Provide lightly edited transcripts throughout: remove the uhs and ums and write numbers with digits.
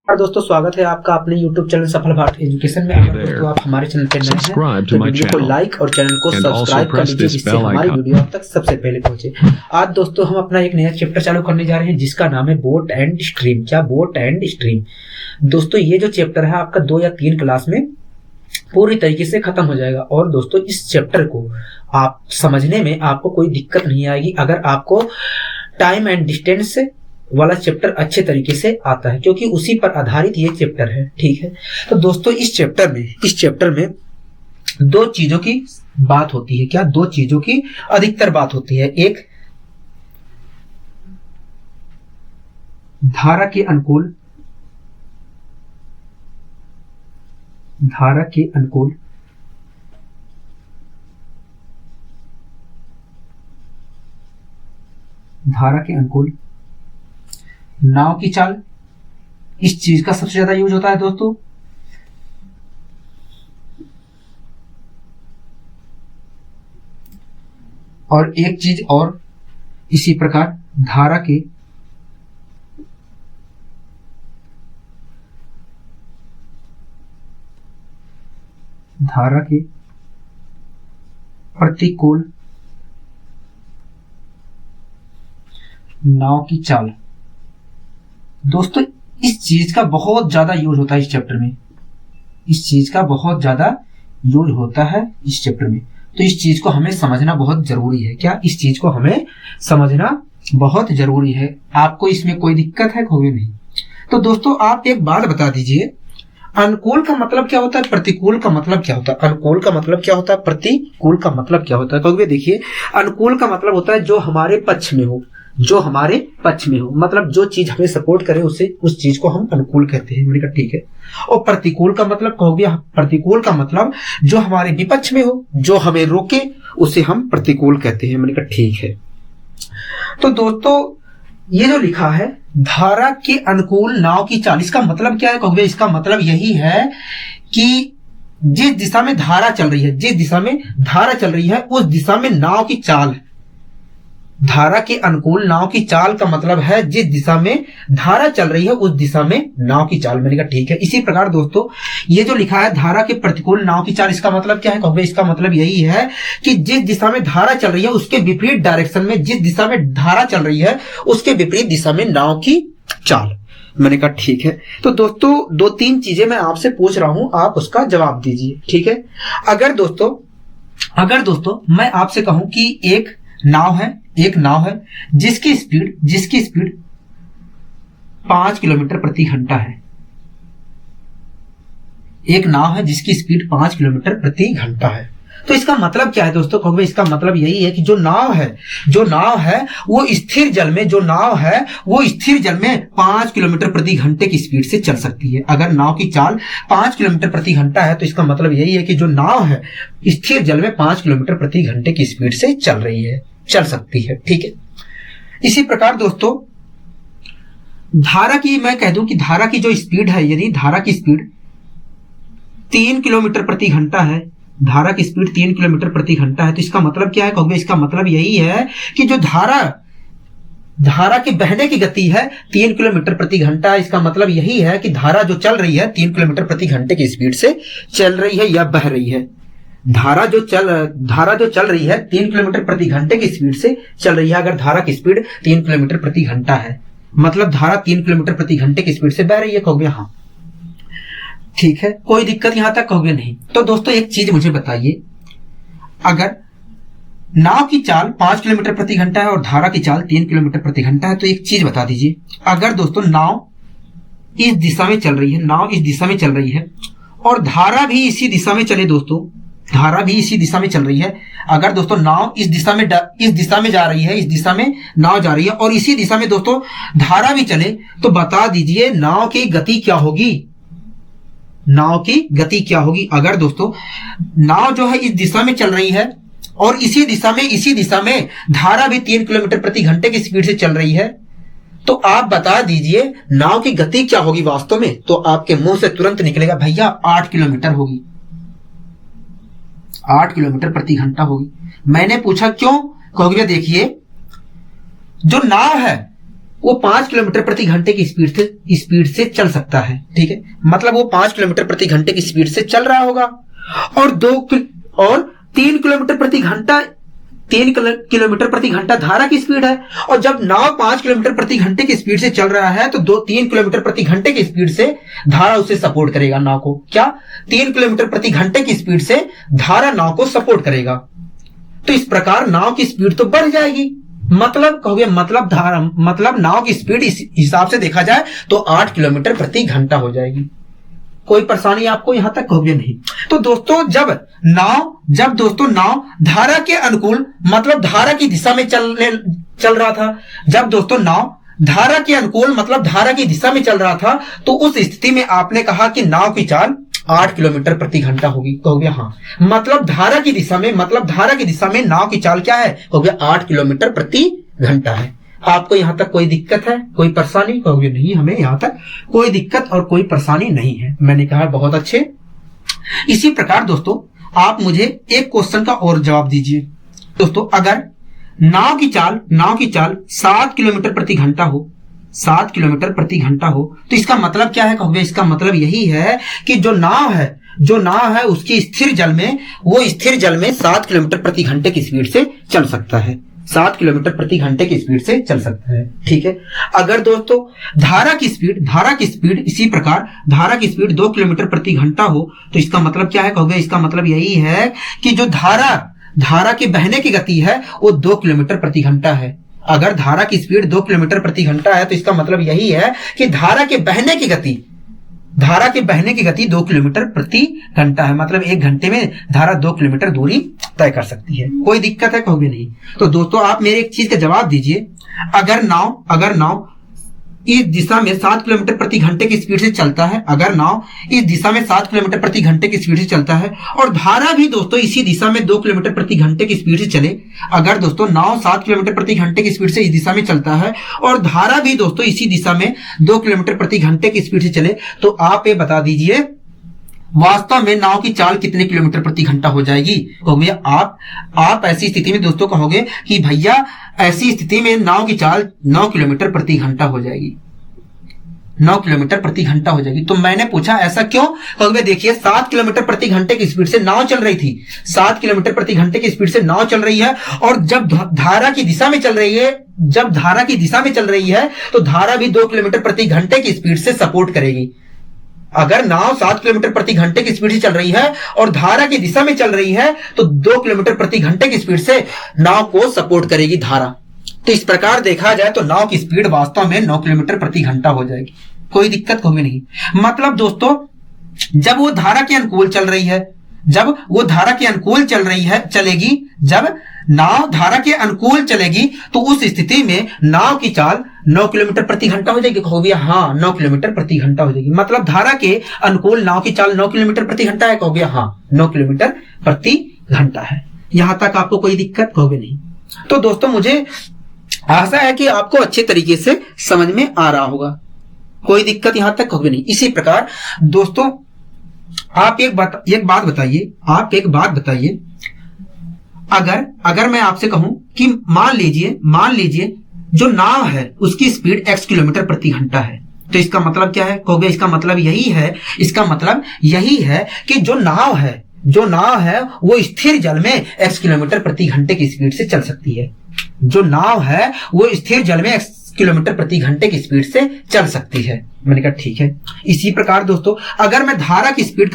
और दोस्तों स्वागत है आपका अपने YouTube चैनल सफल भारत एजुकेशन में। अगर दोस्तों आप हमारे चैनल पर नए हैं तो वीडियो को लाइक और चैनल को सब्सक्राइब कर लीजिए, जिससे हमारी वीडियो आप तक सबसे पहले पहुंचे। आज दोस्तों हम अपना एक नया चैप्टर चालू करने जा रहे हैं जिसका नाम है बोट एंड स्ट्रीम। क्या बोट एंड स्ट्रीम? दोस्तों ये जो चैप्टर है आपका 2 या 3 क्लास में पूरी तरीके से खत्म हो जाएगा। और दोस्तों इस चैप्टर को आप समझने में आपको कोई दिक्कत नहीं आएगी अगर आपको टाइम एंड डिस्टेंस वाला चैप्टर अच्छे तरीके से आता है, क्योंकि उसी पर आधारित ये चैप्टर है। ठीक है, तो दोस्तों इस चैप्टर में 2 चीजों की बात होती है। क्या? 2 चीजों की अधिकतर बात होती है। एक धारा के अनुकूल नाव की चाल, इस चीज का सबसे ज्यादा यूज होता है दोस्तों। और एक चीज और इसी प्रकार धारा के प्रतिकूल नाव की चाल। दोस्तों इस चीज का बहुत ज्यादा यूज होता है इस चैप्टर में। तो इस चीज को हमें समझना बहुत जरूरी है। क्या? इस चीज को हमें समझना बहुत जरूरी है। आपको इसमें कोई दिक्कत है? कोई नहीं। तो दोस्तों आप एक बात बता दीजिए, अनुकूल का मतलब क्या होता है, प्रतिकूल का मतलब क्या होता है? अनुकूल का मतलब क्या होता है, प्रतिकूल का मतलब क्या होता है? क्योंकि देखिए अनुकूल का मतलब होता है जो हमारे पक्ष में हो, मतलब जो चीज हमें सपोर्ट करे उस चीज को हम अनुकूल कहते हैं। मैंने कहा ठीक है। और प्रतिकूल का मतलब कहोगे, प्रतिकूल का मतलब जो हमारे विपक्ष में हो, जो हमें रोके, उसे हम प्रतिकूल कहते हैं। मैंने कहा ठीक है। तो दोस्तों ये जो लिखा है धारा के अनुकूल नाव की चाल, इसका मतलब क्या है? कहोगे इसका मतलब यही है कि जिस दिशा में धारा चल रही है उस दिशा में नाव की चाल। धारा के अनुकूल नाव की चाल का मतलब है जिस दिशा में धारा चल रही है उस दिशा में नाव की चाल। मैंने कहा ठीक है। इसी प्रकार दोस्तों ये जो लिखा है धारा के प्रतिकूल नाव की चाल, इसका मतलब क्या है? कहोगे इसका मतलब यही है कि जिस दिशा में धारा चल रही है उसके विपरीत डायरेक्शन में, जिस दिशा में धारा चल रही है उसके विपरीत दिशा में नाव की चाल। मैंने कहा ठीक है। तो दोस्तों 2-3 चीजें मैं आपसे पूछ रहा हूं, आप उसका जवाब दीजिए। ठीक है। अगर दोस्तों मैं आपसे कहूं कि एक नाव है जिसकी स्पीड 5 किलोमीटर प्रति घंटा है। एक नाव है जिसकी स्पीड 5 किलोमीटर प्रति घंटा है। तो इसका मतलब क्या है दोस्तों? कहोगे इसका मतलब यही है कि जो नाव है वो स्थिर जल में 5 किलोमीटर प्रति घंटे की स्पीड से चल सकती है। अगर नाव की चाल 5 किलोमीटर प्रति घंटा है तो इसका मतलब यही है कि जो नाव है स्थिर जल में 5 किलोमीटर प्रति घंटे की स्पीड से चल सकती है। ठीक है। इसी प्रकार दोस्तों धारा की, मैं कह दूं कि धारा की जो स्पीड है, यदि धारा की स्पीड 3 किलोमीटर प्रति घंटा है, तो इसका मतलब क्या है? कहोगे इसका मतलब यही है कि जो धारा के बहने की गति है 3 किलोमीटर प्रति घंटा। इसका मतलब यही है कि धारा जो चल रही है 3 किलोमीटर प्रति घंटे की स्पीड से चल रही है या बह रही है। धारा जो चल रही है 3 किलोमीटर प्रति घंटे की स्पीड से चल रही है। अगर धारा की स्पीड 3 किलोमीटर प्रति घंटा है मतलब धारा 3 किलोमीटर प्रति घंटे की स्पीड से बह रही है। कहोगे हाँ ठीक है, कोई दिक्कत यहां तक? कहोगे नहीं। तो दोस्तों एक चीज मुझे बताइए, अगर नाव की चाल 5 किलोमीटर प्रति घंटा है और धारा की चाल 3 किलोमीटर प्रति घंटा है, तो एक चीज बता दीजिए, अगर दोस्तों नाव इस दिशा में चल रही है और धारा भी इसी दिशा में चले, दोस्तों धारा भी इसी दिशा में चल रही है। अगर दोस्तों नाव इस दिशा में जा रही है, इस दिशा में नाव जा रही है और इसी दिशा में दोस्तों धारा भी चले, तो बता दीजिए नाव की गति क्या होगी? अगर दोस्तों नाव जो है इस दिशा में चल रही है और इसी दिशा में धारा भी 3 किलोमीटर प्रति घंटे की स्पीड से चल रही है, तो आप बता दीजिए नाव की गति क्या होगी वास्तव में? तो आपके मुंह से तुरंत निकलेगा भैया 8 किलोमीटर होगी, 8 किलोमीटर प्रति घंटा होगी। मैंने पूछा क्यों? कहोगे देखिए जो नाव है वो 5 किलोमीटर प्रति घंटे की स्पीड से चल सकता है। ठीक है, मतलब वो 5 किलोमीटर प्रति घंटे की स्पीड से चल रहा होगा और 3 किलोमीटर प्रति घंटा 3 किलोमीटर प्रति घंटा धारा की स्पीड है। और जब नाव 5 किलोमीटर प्रति घंटे की स्पीड से चल रहा है तो 3 किलोमीटर प्रति घंटे की स्पीड से धारा उसे सपोर्ट करेगा। नाव को क्या 3 किलोमीटर प्रति घंटे की स्पीड से धारा नाव को सपोर्ट करेगा। तो इस प्रकार नाव की स्पीड तो बढ़ जाएगी। मतलब कहोगे मतलब नाव की स्पीड इस हिसाब से देखा जाए तो 8 किलोमीटर प्रति घंटा हो जाएगी। कोई परेशानी आपको यहां तक कहोगे नहीं। तो दोस्तों जब दोस्तों नाव धारा के अनुकूल मतलब धारा की दिशा में चल रहा था, जब दोस्तों नाव धारा के अनुकूल मतलब धारा की दिशा में चल रहा था तो उस स्थिति में आपने कहा कि नाव की चाल 8 किलोमीटर प्रति घंटा होगी। कहोगे हाँ, मतलब धारा की दिशा में नाव की चाल क्या है? कहोगे 8 किलोमीटर प्रति घंटा है। आपको यहां तक कोई दिक्कत है, कोई परेशानी? कहोगे नहीं, हमें यहां तक कोई दिक्कत और कोई परेशानी नहीं है। मैंने कहा बहुत अच्छे। इसी प्रकार दोस्तों आप मुझे एक क्वेश्चन का और जवाब दीजिए। दोस्तों अगर नाव की चाल 7 किलोमीटर प्रति घंटा हो, 7 किलोमीटर प्रति घंटा हो तो इसका मतलब क्या है? कहोगे इसका मतलब यही है कि जो नाव है उसकी स्थिर जल में 7 किलोमीटर प्रति घंटे की स्पीड से चल सकता है। 7 किलोमीटर प्रति घंटे की स्पीड से चल सकता है। ठीक है, अगर दोस्तों धारा की स्पीड इसी प्रकार धारा की स्पीड 2 किलोमीटर प्रति घंटा हो तो इसका मतलब क्या है? कहोगे इसका मतलब यही है कि जो धारा के बहने की गति है वो 2 किलोमीटर प्रति घंटा है। अगर धारा की स्पीड 2 किलोमीटर प्रति घंटा है तो इसका मतलब यही है कि धारा के बहने की गति 2 किलोमीटर प्रति घंटा है। मतलब 1 घंटे में धारा 2 किलोमीटर दूरी तय कर सकती है। कोई दिक्कत है? कहोगे नहीं। तो दोस्तों आप मेरे एक चीज का जवाब दीजिए। अगर नाव इस दिशा में 7 किलोमीटर प्रति घंटे की स्पीड से चलता है, अगर नाव इस दिशा में 7 किलोमीटर प्रति घंटे की स्पीड से चलता है और धारा भी दोस्तों इसी दिशा में 2 किलोमीटर प्रति घंटे की स्पीड से चले, अगर दोस्तों नाव 7 किलोमीटर प्रति घंटे की स्पीड से इस दिशा में चलता है और धारा भी दोस्तों इसी दिशा में 2 किलोमीटर प्रति घंटे की स्पीड से चले, तो आप ये बता दीजिए वास्तव में नाव की चाल कितने किलोमीटर प्रति घंटा हो जाएगी? कहोगे आप ऐसी स्थिति में दोस्तों कहोगे कि भैया ऐसी स्थिति में नाव की चाल 9 किलोमीटर प्रति घंटा हो जाएगी। 9 किलोमीटर प्रति घंटा हो जाएगी। तो मैंने पूछा ऐसा क्यों? कहोगे देखिए 7 किलोमीटर प्रति घंटे की स्पीड से नाव चल रही थी, 7 किलोमीटर प्रति घंटे की स्पीड से नाव चल रही है और जब धारा की दिशा में चल रही है तो धारा भी 2 किलोमीटर प्रति घंटे की स्पीड से सपोर्ट करेगी। अगर नाव 7 किलोमीटर प्रति घंटे की स्पीड से चल रही है और धारा की दिशा में चल रही है तो 2 किलोमीटर प्रति घंटे की स्पीड से नाव को सपोर्ट करेगी धारा। तो इस प्रकार देखा जाए तो नाव की स्पीड वास्तव में 9 किलोमीटर प्रति घंटा हो जाएगी। कोई दिक्कत होगी नहीं। मतलब दोस्तों जब वो धारा के अनुकूल चलेगी, जब नाव धारा के अनुकूल चलेगी तो उस स्थिति में नाव की चाल 9 किलोमीटर प्रति घंटा हो जाएगी। कहोगे हाँ 9 किलोमीटर प्रति घंटा हो जाएगी। मतलब धारा के अनुकूल नाव की चाल 9 किलोमीटर प्रति घंटा है। कहोगे हाँ 9 किलोमीटर प्रति घंटा है। यहां तक आपको कोई दिक्कत? कहोगे नहीं। तो दोस्तों मुझे आशा है कि आपको अच्छे तरीके से समझ में आ रहा होगा। कोई दिक्कत यहां तक? कहोगे नहीं। इसी प्रकार दोस्तों आप एक बात बताइए, अगर मैं आपसे कहूं कि मान लीजिए जो नाव है उसकी स्पीड x किलोमीटर प्रति घंटा है तो इसका मतलब क्या है? कहोगे इसका मतलब यही है कि जो नाव है वो स्थिर जल में x किलोमीटर प्रति घंटे की स्पीड से चल सकती है। जो नाव है वो स्थिर जल में x किलोमीटर प्रति घंटे की स्पीड से चल सकती है। मैंने कहा ठीक है। इसी प्रकार दोस्तों अगर मैं धारा की स्पीड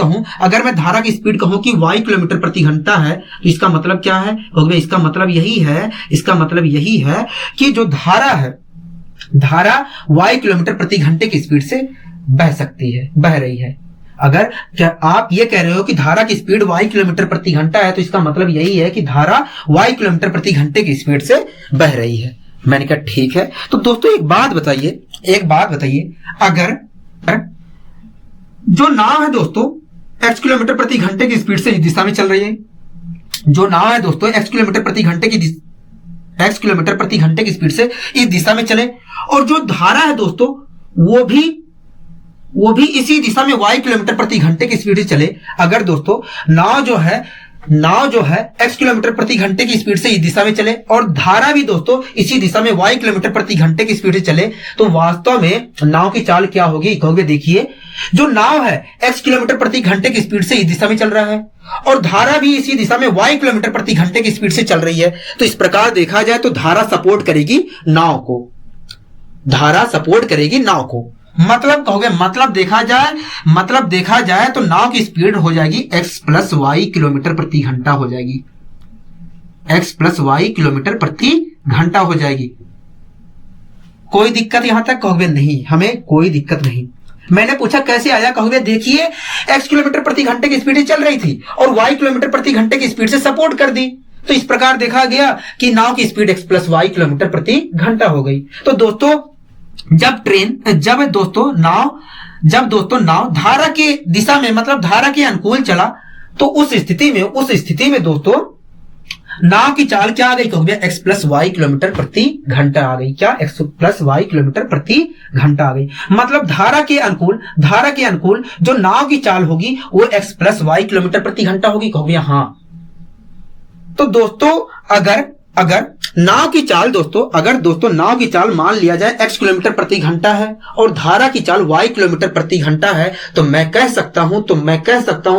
कहूं कि y किलोमीटर प्रति घंटा है तो इसका मतलब क्या है? कहोगे इसका मतलब यही है कि जो धारा y किलोमीटर प्रति घंटे की स्पीड से बह रही है। अगर क्या आप ये कह रहे हो कि धारा की स्पीड y किलोमीटर प्रति घंटा है तो इसका मतलब यही है कि धारा y किलोमीटर प्रति घंटे की स्पीड से बह रही है। मैंने कहा ठीक है। तो दोस्तों एक बात बताइए, अगर जो नाव है दोस्तों x किलोमीटर प्रति घंटे की स्पीड से इस दिशा में चल रही है, जो नाव है दोस्तों x किलोमीटर प्रति घंटे की स्पीड से इस दिशा में चले और जो धारा है दोस्तों वो भी इसी दिशा में y किलोमीटर प्रति घंटे की स्पीड से चले। अगर दोस्तों नाव जो है नाव जो है x किलोमीटर प्रति घंटे की स्पीड से इस दिशा में चले और धारा भी दोस्तों इसी दिशा में y किलोमीटर प्रति घंटे की स्पीड से चले, तो वास्तव में नाव की चाल क्या होगी कहोगे? देखिए, जो नाव है x किलोमीटर प्रति घंटे की स्पीड से इस दिशा में चल रहा है और धारा भी इसी दिशा में y किलोमीटर प्रति घंटे की स्पीड से चल रही है, तो इस प्रकार देखा जाए तो धारा सपोर्ट करेगी नाव को, धारा सपोर्ट करेगी नाव को। मतलब कहोगे, मतलब देखा जाए तो नाव की स्पीड हो जाएगी x प्लस वाई किलोमीटर प्रति घंटा हो जाएगी, x प्लस वाई किलोमीटर प्रति घंटा हो जाएगी। कोई दिक्कत यहां तक कहोगे? नहीं, हमें कोई दिक्कत नहीं। मैंने पूछा कैसे आया कहोगे? देखिए, x किलोमीटर प्रति घंटे की स्पीड से चल रही थी और y किलोमीटर प्रति घंटे की स्पीड से सपोर्ट कर दी, तो इस प्रकार देखा गया कि नाव की speed x plus Y kilometre प्रति घंटा हो गई। तो दोस्तों जब दोस्तों नाव धारा की दिशा में मतलब धारा के अनुकूल चला, तो उस स्थिति में दोस्तों नाव की चाल क्या आ गई कहोगे? x प्लस वाई किलोमीटर प्रति घंटा आ गई। क्या? x प्लस वाई किलोमीटर प्रति घंटा आ गई। मतलब धारा के अनुकूल जो नाव की चाल होगी वो x प्लस वाई किलोमीटर प्रति घंटा होगी कहोगे? हाँ। तो दोस्तों अगर नाव की चाल मान लिया जाए x किलोमीटर प्रति घंटा है और धारा की चाल y किलोमीटर प्रति घंटा है, तो मैं कह सकता हूं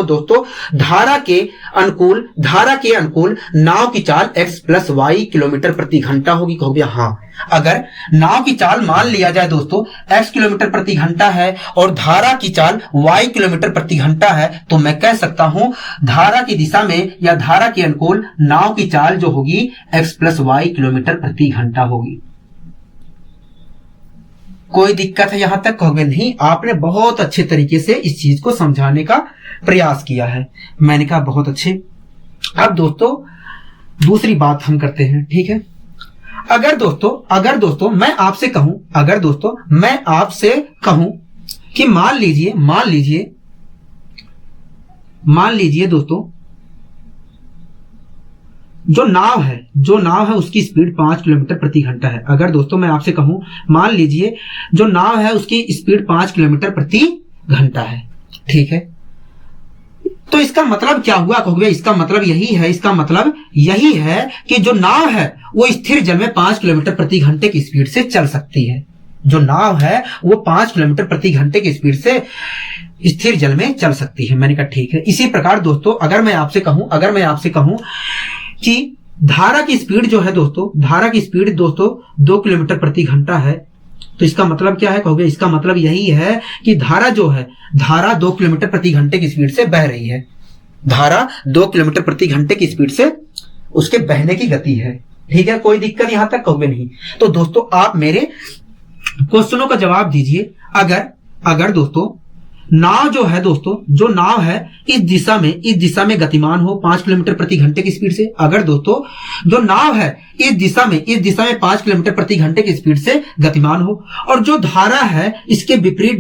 दोस्तों धारा के अनुकूल नाव की चाल x प्लस वाई किलोमीटर प्रति घंटा होगी कहोगे? हाँ। अगर नाव की चाल मान लिया जाए दोस्तों x किलोमीटर प्रति घंटा है और धारा की चाल y किलोमीटर प्रति घंटा है, तो मैं कह सकता हूं धारा की दिशा में या धारा के अनुकूल नाव की चाल जो होगी x प्लस वाई किलोमीटर प्रति घंटा होगी। कोई दिक्कत है यहां तक कहोगे? नहीं, आपने बहुत अच्छे तरीके से इस चीज को समझाने का प्रयास किया है। मैंने कहा बहुत अच्छे। अब दोस्तों दूसरी बात हम करते हैं, ठीक है? अगर दोस्तों मैं आपसे कहूं कि मान लीजिए दोस्तों जो नाव है उसकी स्पीड 5 किलोमीटर प्रति घंटा है। अगर दोस्तों मैं आपसे कहूं मान लीजिए जो नाव है उसकी स्पीड 5 किलोमीटर प्रति घंटा है, ठीक है? तो इसका मतलब क्या हुआ कहोगे? इसका मतलब यही है कि जो नाव है वो स्थिर जल में 5 किलोमीटर प्रति घंटे की स्पीड से चल सकती है। जो नाव है वो 5 किलोमीटर प्रति घंटे की स्पीड से स्थिर जल में चल सकती है। मैंने कहा ठीक है। इसी प्रकार दोस्तों अगर मैं आपसे कहूं कि धारा की स्पीड दोस्तों 2 किलोमीटर प्रति घंटा है, तो इसका मतलब क्या है कहोगे? इसका मतलब यही है कि धारा 2 किलोमीटर प्रति घंटे की स्पीड से बह रही है। धारा 2 किलोमीटर प्रति घंटे की स्पीड से उसके बहने की गति है, ठीक है? कोई दिक्कत यहां तक कहोगे? नहीं। तो दोस्तों आप मेरे क्वेश्चनों का जवाब दीजिए। अगर दोस्तों जो नाव है इस दिशा में गतिमान हो 5 किलोमीटर प्रति घंटे की स्पीड से, अगर दोस्तों जो नाव है इस दिशा में 5 किलोमीटर प्रति घंटे की स्पीड से गतिमान हो और जो धारा है इसके विपरीत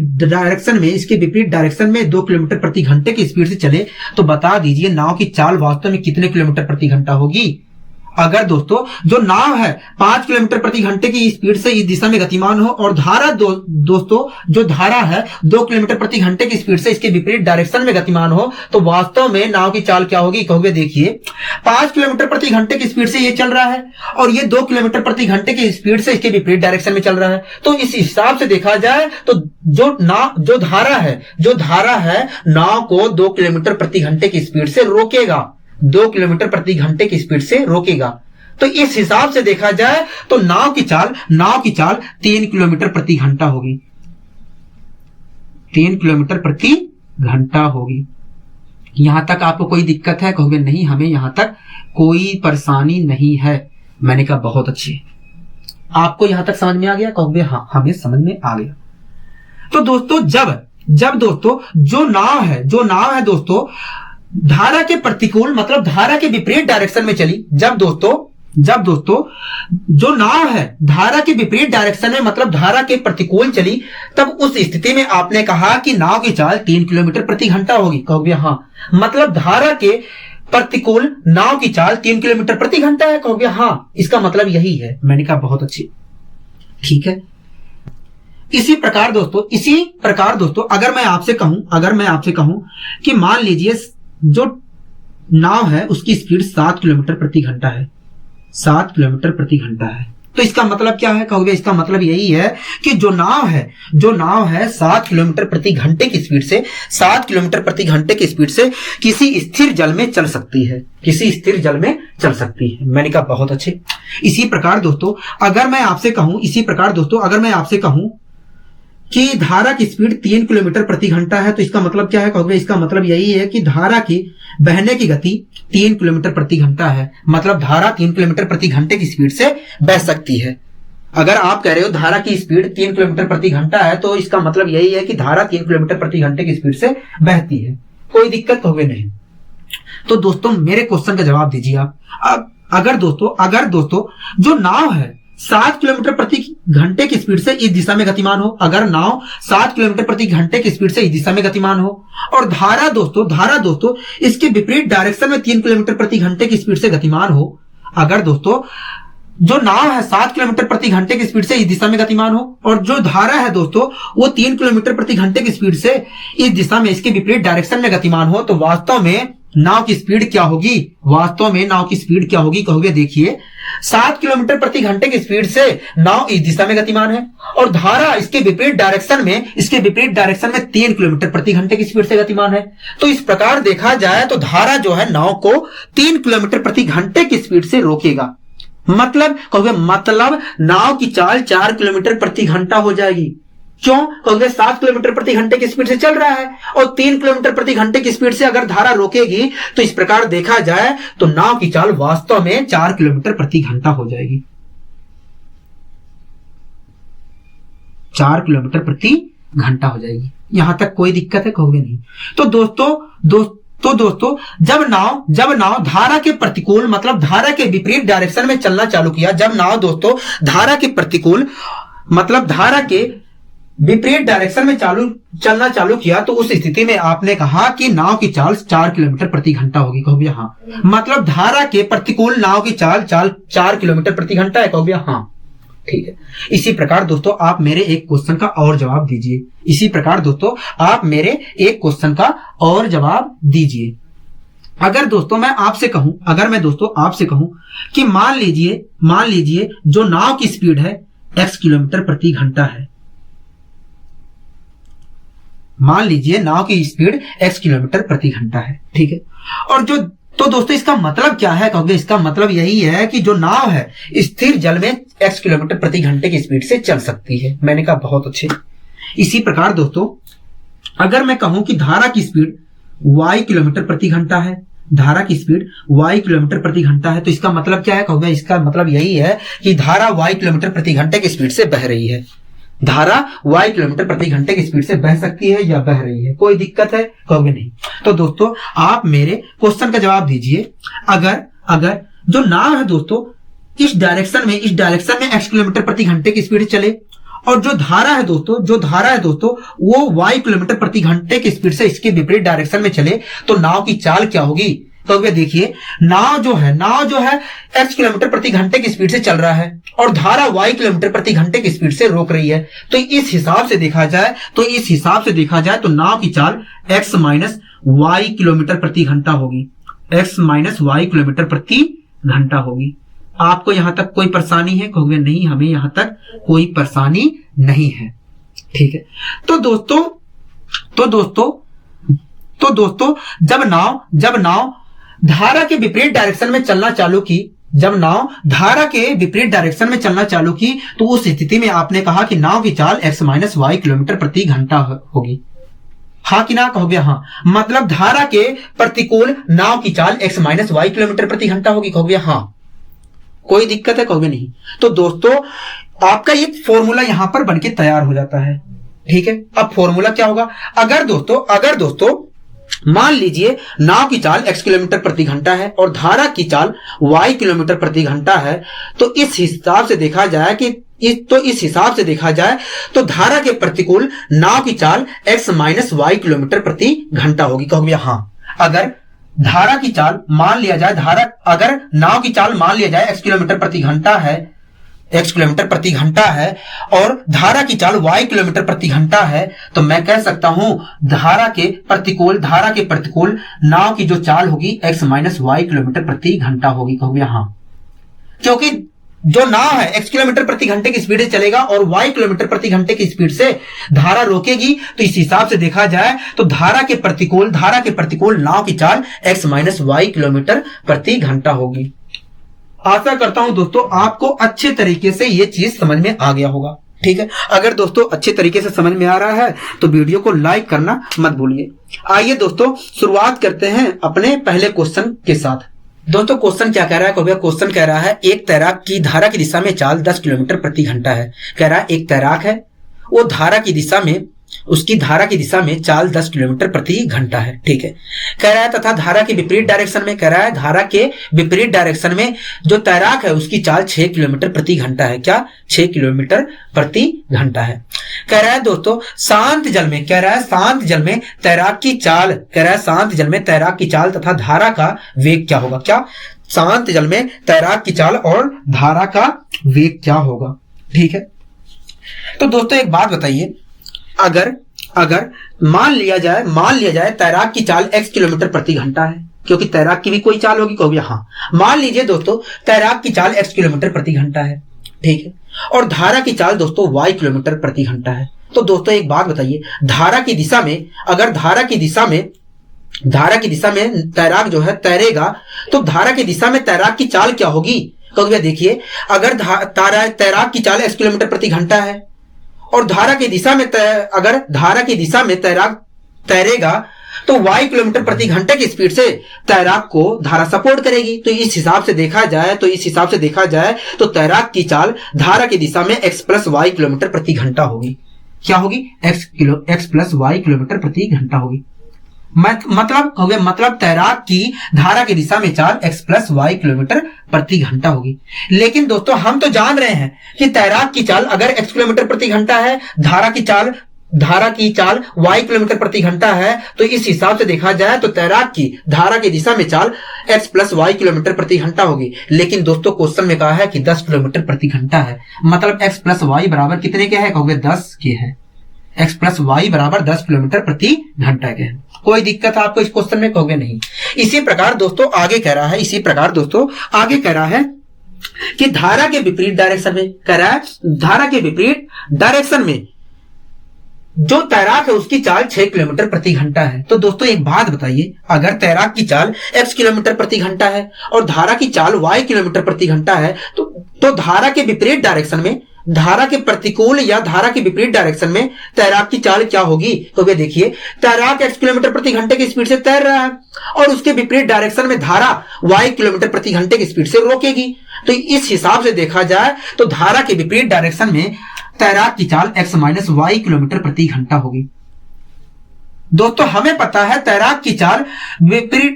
डायरेक्शन में 2 किलोमीटर प्रति घंटे की स्पीड से चले, तो बता दीजिए नाव की चाल वास्तव में कितने किलोमीटर प्रति घंटा होगी? अगर दोस्तों जो नाव है 5 किलोमीटर प्रति घंटे की स्पीड से इस दिशा में गतिमान हो और धारा जो धारा है 2 किलोमीटर प्रति घंटे की स्पीड से इसके विपरीत डायरेक्शन में गतिमान हो, तो वास्तव में नाव की चाल क्या होगी कहोगे? देखिए 5 किलोमीटर प्रति घंटे की स्पीड से ये चल रहा है और ये 2 किलोमीटर प्रति घंटे की स्पीड से इसके विपरीत डायरेक्शन में चल रहा है। तो इस हिसाब से देखा जाए तो जो धारा है नाव को 2 किलोमीटर प्रति घंटे की स्पीड से रोकेगा, 2 किलोमीटर प्रति घंटे की स्पीड से रोकेगा। तो इस हिसाब से देखा जाए तो नाव की चाल 3 किलोमीटर प्रति घंटा होगी, 3 किलोमीटर प्रति घंटा होगी। यहां तक आपको कोई दिक्कत है कहोगे? नहीं, हमें यहां तक कोई परेशानी नहीं है। मैंने कहा बहुत अच्छे। आपको यहां तक समझ में आ गया कहोगे? हाँ, हमें समझ में आ गया। तो दोस्तों जब दोस्तों जो नाव है दोस्तों धारा के प्रतिकूल मतलब धारा के विपरीत डायरेक्शन में चली, जब दोस्तों जो नाव है धारा के विपरीत डायरेक्शन में मतलब धारा के प्रतिकूल चली, तब उस स्थिति में आपने कहा कि नाव की चाल 3 किलोमीटर प्रति घंटा होगी कहोगे? हाँ। मतलब धारा के प्रतिकूल नाव की चाल 3 किलोमीटर प्रति घंटा है कहोगे? हाँ। इसका मतलब यही है। मैंने कहा बहुत अच्छी, ठीक है। इसी प्रकार दोस्तों अगर मैं आपसे कहूं कि मान लीजिए जो नाव है उसकी स्पीड 7 किलोमीटर प्रति घंटा है, 7 किलोमीटर प्रति घंटा है। तो इसका मतलब क्या है कहोगे? इसका मतलब यही है कि जो नाव है 7 किलोमीटर प्रति घंटे की स्पीड से 7 किलोमीटर प्रति घंटे की स्पीड से किसी स्थिर जल में चल सकती है, किसी स्थिर जल में चल सकती है। मैंने कहा बहुत अच्छे। इसी प्रकार दोस्तों अगर मैं आपसे कहूं कि धारा की स्पीड 3 किलोमीटर प्रति घंटा है, तो इसका मतलब क्या है कहोगे? इसका मतलब यही है कि धारा की बहने की गति 3 किलोमीटर प्रति घंटा है, मतलब धारा 3 किलोमीटर प्रति घंटे की स्पीड से बह सकती है। अगर आप कह रहे हो धारा की स्पीड 3 किलोमीटर प्रति घंटा है, तो इसका मतलब यही है कि धारा 3 किलोमीटर प्रति घंटे की स्पीड से बहती है। कोई दिक्कत कहोगे नहीं। तो दोस्तों मेरे क्वेश्चन का जवाब दीजिए आप। अब अगर दोस्तों जो नाव है 7 किलोमीटर प्रति घंटे की स्पीड से इस दिशा में गतिमान हो, अगर नाव 7 किलोमीटर प्रति घंटे की स्पीड से इस दिशा में गतिमान हो, और धारा दोस्तों इसके विपरीत डायरेक्शन में 3 किलोमीटर प्रति घंटे की स्पीड से गतिमान हो, अगर दोस्तों जो नाव है 7 किलोमीटर प्रति घंटे की स्पीड से इस दिशा में गतिमान हो और जो धारा है दोस्तों वो 3 किलोमीटर प्रति घंटे की स्पीड से इस दिशा में इसके विपरीत डायरेक्शन में गतिमान हो, तो वास्तव में नाव की स्पीड क्या होगी? कहोगे देखिए 7 किलोमीटर प्रति घंटे की स्पीड से नाव इस दिशा में गतिमान है और धारा इसके विपरीत डायरेक्शन में 3 किलोमीटर प्रति घंटे की स्पीड से गतिमान है। तो इस प्रकार देखा जाए तो धारा जो है नाव को 3 किलोमीटर प्रति घंटे की स्पीड से रोकेगा। मतलब नाव की चाल 4 किलोमीटर प्रति घंटा हो जाएगी। क्यों? क्योंकि 7 किलोमीटर प्रति घंटे की स्पीड से चल रहा है और 3 किलोमीटर प्रति घंटे की स्पीड से अगर धारा रोकेगी तो इस प्रकार देखा जाए तो नाव की चाल वास्तव में 4 किलोमीटर प्रति घंटा हो जाएगी। 4 किलोमीटर प्रति घंटा हो जाएगी। यहां तक कोई दिक्कत है? कहोगे नहीं। तो दोस्तों जब नाव धारा के प्रतिकूल मतलब धारा के विपरीत डायरेक्शन में चलना चालू किया, जब नाव दोस्तों धारा के प्रतिकूल मतलब धारा के विपरीत डायरेक्शन में चलना चालू किया, तो उस स्थिति में आपने कहा कि नाव की चाल 4 किलोमीटर प्रति घंटा होगी। कहोगे हाँ। मतलब धारा के प्रतिकूल नाव की चाल 4 किलोमीटर प्रति घंटा है। कहोगे हाँ, ठीक है। इसी प्रकार दोस्तों आप मेरे एक क्वेश्चन का और जवाब दीजिए। अगर मैं आपसे कहूं कि मान लीजिए जो नाव की स्पीड है x किलोमीटर प्रति घंटा है, मान लीजिए नाव की स्पीड x किलोमीटर प्रति घंटा है, ठीक है। और तो दोस्तों इसका मतलब क्या है? कहोगे इसका मतलब यही है कि जो नाव है स्थिर जल में x किलोमीटर प्रति घंटे की स्पीड से चल सकती है। मैंने कहा बहुत अच्छे। इसी प्रकार दोस्तों अगर मैं कहूं कि धारा की स्पीड y किलोमीटर प्रति घंटा है, तो इसका मतलब क्या है? कहोगे इसका मतलब यही है कि धारा y किलोमीटर प्रति घंटे की स्पीड से बह रही है। धारा y किलोमीटर प्रति घंटे की स्पीड से बह सकती है या बह रही है। कोई दिक्कत है? कहोगे नहीं। तो दोस्तों आप मेरे क्वेश्चन का जवाब दीजिए। अगर जो नाव है दोस्तों इस डायरेक्शन में x किलोमीटर प्रति घंटे की स्पीड चले और जो धारा है दोस्तों वो y किलोमीटर प्रति घंटे की स्पीड से इसके विपरीत डायरेक्शन में चले, तो नाव की चाल क्या होगी? तो देखिए नाव जो है x किलोमीटर प्रति घंटे की स्पीड से चल रहा है और धारा y किलोमीटर प्रति घंटे की स्पीड से रोक रही है। तो इस हिसाब से देखा जाए तो नाव की चाल x माइनस y किलोमीटर प्रति घंटा होगी। आपको यहां तक कोई परेशानी है? कहोगे नहीं, हमें यहां तक कोई परेशानी नहीं है, ठीक है। तो दोस्तों जब नाव धारा के विपरीत डायरेक्शन में चलना चालू की, तो उस स्थिति में आपने कहा कि नाव की चाल x माइनस y किलोमीटर प्रति घंटा होगी। हाँ कि ना? कहोगे हाँ। मतलब धारा के प्रतिकूल नाव की चाल x माइनस y किलोमीटर प्रति घंटा होगी। कहोगे हाँ। कोई दिक्कत है? कहोगे नहीं। तो दोस्तों आपका ये फॉर्मूला यहां पर बनके तैयार हो जाता है, ठीक है। अब फॉर्मूला क्या होगा? अगर दोस्तों मान लीजिए नाव की चाल x किलोमीटर प्रति घंटा है और धारा की चाल y किलोमीटर प्रति घंटा है, तो इस हिसाब से देखा जाए तो धारा के प्रतिकूल नाव की चाल x माइनस y किलोमीटर प्रति घंटा होगी। कहोगे हाँ। अगर धारा की चाल मान लिया जाए अगर नाव की चाल मान लिया जाए x किलोमीटर प्रति घंटा है, x किलोमीटर प्रति घंटा है और धारा की चाल y किलोमीटर प्रति घंटा है, तो मैं कह सकता हूं धारा के प्रतिकूल नाव की जो चाल होगी x माइनस वाई किलोमीटर प्रति घंटा होगी। कहोगे हाँ, क्योंकि जो नाव है x किलोमीटर प्रति घंटे की स्पीड से चलेगा और y किलोमीटर प्रति घंटे की स्पीड से धारा रोकेगी, तो इस हिसाब से देखा जाए तो धारा के प्रतिकूल नाव की चाल x माइनस वाई किलोमीटर प्रति घंटा होगी। आशा करता हूं दोस्तों आपको अच्छे तरीके से ये चीज समझ में आ गया होगा। ठीक है, अगर दोस्तों अच्छे तरीके से समझ में आ रहा है तो वीडियो को लाइक करना मत भूलिए। आइए दोस्तों शुरुआत करते हैं अपने पहले क्वेश्चन के साथ। दोस्तों क्वेश्चन क्या कह रहा है? क्वेश्चन कह रहा है एक तैराक की धारा की दिशा में चाल 10 किलोमीटर प्रति घंटा है। कह रहा है एक तैराक है, वो उसकी धारा की दिशा में चाल 10 किलोमीटर प्रति घंटा है। ठीक है, कह रहा है तथा धारा के विपरीत डायरेक्शन में, कह रहा है धारा के विपरीत डायरेक्शन में जो तैराक है उसकी चाल 6 किलोमीटर प्रति घंटा है। क्या? 6 किलोमीटर प्रति घंटा है। कह रहा है दोस्तों शांत जल में, कह रहा है शांत जल में तैराक की चाल, कह रहा है शांत जल में तैराक की चाल तथा धारा का वेग क्या होगा? क्या? शांत जल में तैराक की चाल और धारा का वेग क्या होगा? ठीक है, तो दोस्तों एक बात बताइए, अगर मान लिया जाए तैराक की चाल x किलोमीटर प्रति घंटा है, क्योंकि तैराक की भी कोई चाल होगी। कहोगे हाँ, मान लीजिए दोस्तों तैराक की चाल x किलोमीटर प्रति घंटा है। ठीक है, और धारा की चाल दोस्तों y किलोमीटर प्रति घंटा है। तो दोस्तों एक बात बताइए, धारा की दिशा में, अगर धारा की दिशा में तैराक जो है तैरेगा, तो धारा की दिशा में तैराक की चाल क्या होगी? कहोगे देखिए, अगर तैराक की चाल x किलोमीटर प्रति घंटा है और धारा की दिशा में अगर धारा की दिशा में तैराक तैरेगा तो y किलोमीटर प्रति घंटे की स्पीड से तैराक को धारा सपोर्ट करेगी। तो इस हिसाब से देखा जाए तो तैराक की चाल धारा की दिशा में x प्लस वाई किलोमीटर प्रति घंटा होगी। क्या होगी? x प्लस वाई किलोमीटर प्रति घंटा होगी। मतलब तैराक की धारा की दिशा में चाल x प्लस वाई किलोमीटर प्रति घंटा होगी। लेकिन दोस्तों हम तो जान रहे हैं कि तैराक की चाल अगर x किलोमीटर प्रति घंटा है, धारा की चाल y किलोमीटर प्रति घंटा है, तो इस हिसाब से देखा जाए तो तैराक की धारा की दिशा में चाल x प्लस वाई किलोमीटर प्रति घंटा होगी। लेकिन दोस्तों क्वेश्चन में कहा है कि 10 किलोमीटर प्रति घंटा है, मतलब x प्लस वाई बराबर कितने के है? कहोगे 10 के है। x प्लस वाई बराबर 10 किलोमीटर प्रति घंटा के है। कोई दिक्कत आपको इस क्वेश्चन में? कहोगे नहीं। इसी प्रकार दोस्तों आगे कह रहा है कि धारा के विपरीत डायरेक्शन में, कह रहा है धारा के विपरीत डायरेक्शन में जो तैराक है उसकी चाल 6 किलोमीटर प्रति घंटा है। तो दोस्तों एक बात बताइए, अगर तैराक की चाल x किलोमीटर प्रति घंटा है और धारा की चाल y किलोमीटर प्रति घंटा है, तो धारा के विपरीत डायरेक्शन में, धारा के प्रतिकूल या धारा के विपरीत डायरेक्शन में तैराक की चाल क्या होगी? तो वे देखिए, तैराक x किलोमीटर प्रति घंटे की स्पीड से तैर रहा है और उसके विपरीत डायरेक्शन में धारा y किलोमीटर प्रति घंटे की स्पीड से रोकेगी। तो इस हिसाब से देखा जाए तो धारा के विपरीत डायरेक्शन में तैराक की चाल x माइनस वाई किलोमीटर प्रति घंटा होगी। दोस्तों हमें पता है तैराक की चाल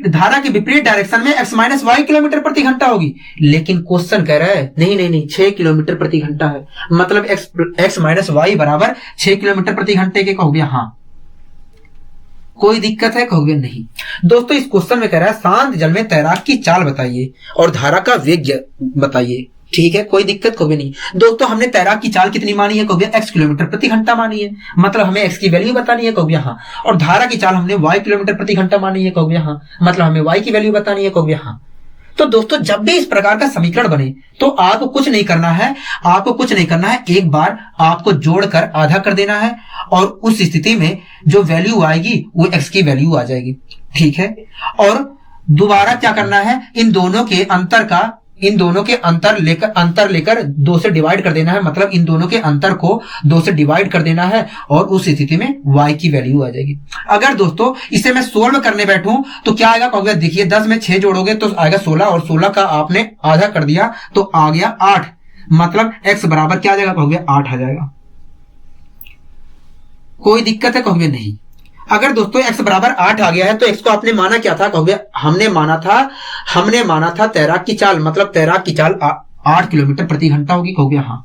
धारा के विपरीत डायरेक्शन में x माइनस वाई किलोमीटर प्रति घंटा होगी, लेकिन क्वेश्चन कह रहा है नहीं 6 किलोमीटर प्रति घंटा है, मतलब x माइनस वाई बराबर 6 किलोमीटर प्रति घंटे के। कहोगे हाँ। कोई दिक्कत है? कहोगे नहीं। दोस्तों इस क्वेश्चन में कह रहा है शांत जल में तैराक की चाल बताइए और धारा का वेग बताइए। ठीक है, कोई दिक्कत? कहोगे नहीं। दोस्तों हमने तैराक की चाल कितनी मानी है? कहोगे x किलोमीटर प्रति घंटा मानी है, मतलब हमें x की वैल्यू बतानी है। कहोगे हाँ। और धारा की चाल हमने y किलोमीटर प्रति घंटा मानी है। कहोगे हाँ, मतलब हमें y की वैल्यू बतानी है। कहोगे हाँ। तो दोस्तों जब भी इस प्रकार का समीकरण बने तो आपको कुछ नहीं करना है, एक बार आपको जोड़कर आधा कर देना है और उस स्थिति में जो वैल्यू आएगी वो x की वैल्यू आ जाएगी। ठीक है, और दोबारा क्या करना है, इन दोनों के अंतर लेकर 2 से डिवाइड कर देना है, मतलब इन दोनों के अंतर को 2 से डिवाइड कर देना है और उस स्थिति में y की वैल्यू आ जाएगी। अगर दोस्तों इसे मैं सोल्व करने बैठूं तो क्या आएगा? कहोगे देखिए 10 में 6 जोड़ोगे तो आएगा 16 और 16 का आपने आधा कर दिया तो आ गया 8, मतलब x बराबर क्या आ जाएगा? कहोगे 8 आ जाएगा। कोई दिक्कत है? कहोगे नहीं। अगर दोस्तों x बराबर 8 आ गया है तो x को आपने माना क्या था? कहोगे हमने माना था तैराक की चाल, मतलब तैराक की चाल 8 किलोमीटर प्रति घंटा होगी। कहोगे हाँ।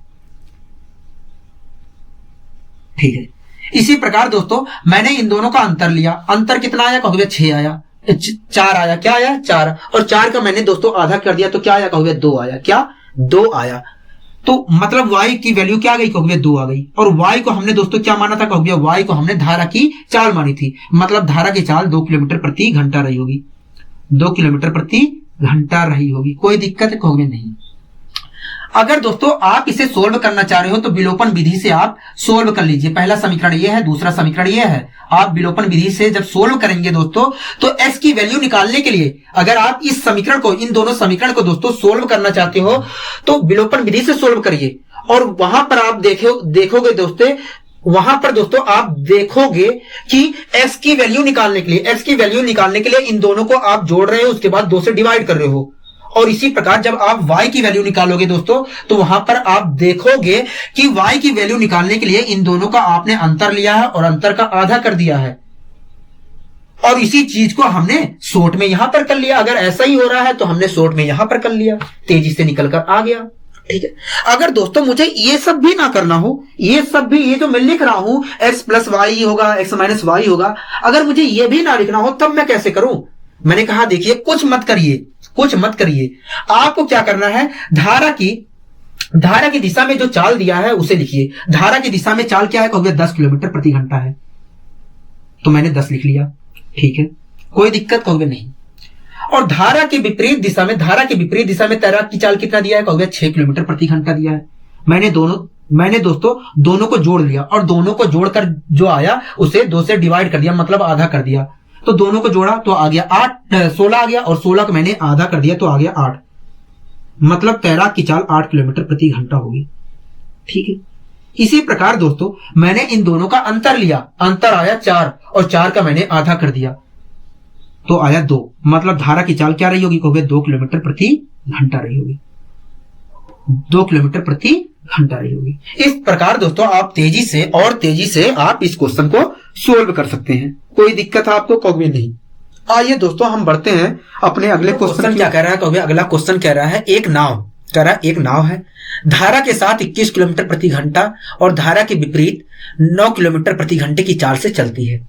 ठीक है, इसी प्रकार दोस्तों मैंने इन दोनों का अंतर लिया, अंतर कितना आया? कहोगे 6 आया, 4 आया। क्या आया? 4, और 4 का मैंने दोस्तों आधा कर दिया तो क्या आया? कहोगे 2 आया। क्या? 2 आया। तो मतलब y की वैल्यू क्या आ गई, कहोगे 2 आ गई। और y को हमने दोस्तों क्या माना था, कहोगे y को हमने धारा की चाल मानी थी, मतलब धारा की चाल 2 किलोमीटर प्रति घंटा रही होगी, 2 किलोमीटर प्रति घंटा रही होगी। कोई दिक्कत है, कहोगे नहीं। अगर दोस्तों आप इसे सोल्व करना चाह रहे हो तो विलोपन विधि से आप सोल्व कर लीजिए। पहला समीकरण ये है, दूसरा समीकरण ये है। आप विलोपन विधि से जब सोल्व करेंगे दोस्तों तो x की वैल्यू निकालने के लिए, अगर आप इस समीकरण को, इन दोनों समीकरण को दोस्तों सोल्व करना चाहते हो तो विलोपन विधि से सोल्व करिए। और वहां पर आप देखोगे दोस्तों, वहां पर दोस्तों आप देखोगे कि x की वैल्यू निकालने के लिए, x की वैल्यू निकालने के लिए इन दोनों को आप जोड़ रहे हो, उसके बाद 2 से डिवाइड कर रहे हो। और इसी प्रकार जब आप y की वैल्यू निकालोगे दोस्तों तो वहां पर आप देखोगे कि y की वैल्यू निकालने के लिए इन दोनों का आपने अंतर लिया है और अंतर का आधा कर दिया है, और इसी चीज को हमने शॉर्ट में यहां पर कर लिया। अगर ऐसा ही हो रहा है तो हमने शॉर्ट में यहां पर कर लिया, तेजी से निकल कर आ गया। ठीक है। अगर दोस्तों मुझे ये सब भी ना करना हो, ये सब भी, ये जो मैं लिख रहा हूं x प्लस वाई होगा, x माइनस वाई होगा, अगर मुझे ये भी ना लिखना हो तब मैं कैसे करूं? मैंने कहा देखिए कुछ मत करिए, कुछ मत करिए। आपको क्या करना है, धारा की दिशा में जो चाल दिया है उसे लिखिए। धारा की दिशा में चाल क्या है, कहोगे 10 किलोमीटर प्रति घंटा है, तो मैंने 10 लिख लिया। ठीक है, कोई दिक्कत, कहोगे नहीं। और धारा के विपरीत दिशा में, धारा के विपरीत दिशा में तैराक की चाल कितना दिया है, कहोगे 6 किलोमीटर प्रति घंटा दिया है। मैंने दोस्तों दोनों को जोड़ लिया और दोनों को जोड़कर जो आया उसे 2 से डिवाइड कर दिया, मतलब आधा कर दिया। तो दोनों को जोड़ा तो आ गया 16 आ गया, और 16 को मैंने आधा कर दिया तो आ गया 8, मतलब तैराक की चाल 8 किलोमीटर प्रति घंटा होगी। ठीक है। इसी प्रकार दोस्तों मैंने इन दोनों का अंतर लिया, अंतर आया 4, और 4 का मैंने आधा कर दिया तो आया 2, मतलब धारा की चाल क्या रही होगी, कहोगे 2 किलोमीटर प्रति घंटा रही होगी, 2 किलोमीटर प्रति घंटा रही होगी। इस प्रकार दोस्तों आप तेजी से और तेजी से आप इस क्वेश्चन को सोल्व कर सकते हैं। कोई दिक्कत आपको, कहोगे नहीं। आइए दोस्तों हम बढ़ते हैं अपने अगले क्वेश्चन। क्या कह रहा है, कहोगे अगला क्वेश्चन कह रहा है एक नाव, कह रहा है एक नाव है, धारा के साथ 21 किलोमीटर प्रति घंटा और धारा के विपरीत 9 किलोमीटर प्रति घंटे की चाल से चलती है।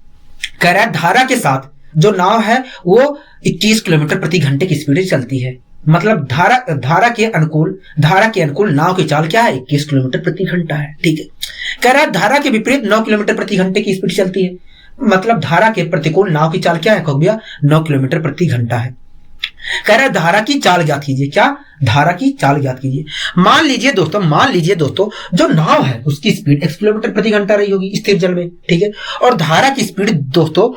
कह रहा है धारा के साथ जो नाव है वो 21 किलोमीटर प्रति घंटे की स्पीड से चलती है, मतलब धारा के अनुकूल नाव की चाल क्या है, 21 किलोमीटर प्रति घंटा है। ठीक है। कह रहा है धारा के विपरीत 9 किलोमीटर प्रति घंटे की स्पीड चलती है, मतलब धारा के प्रतिकूल नाव की चाल क्या है, कहोगे 9 किलोमीटर प्रति घंटा है। कह रहा है धारा की चाल ज्ञात कीजिए। क्या, धारा की चाल ज्ञात कीजिए। मान लीजिए दोस्तों जो नाव है उसकी स्पीड x किलोमीटर प्रति घंटा रही होगी स्थिर जल में। ठीक है। और धारा की स्पीड दोस्तों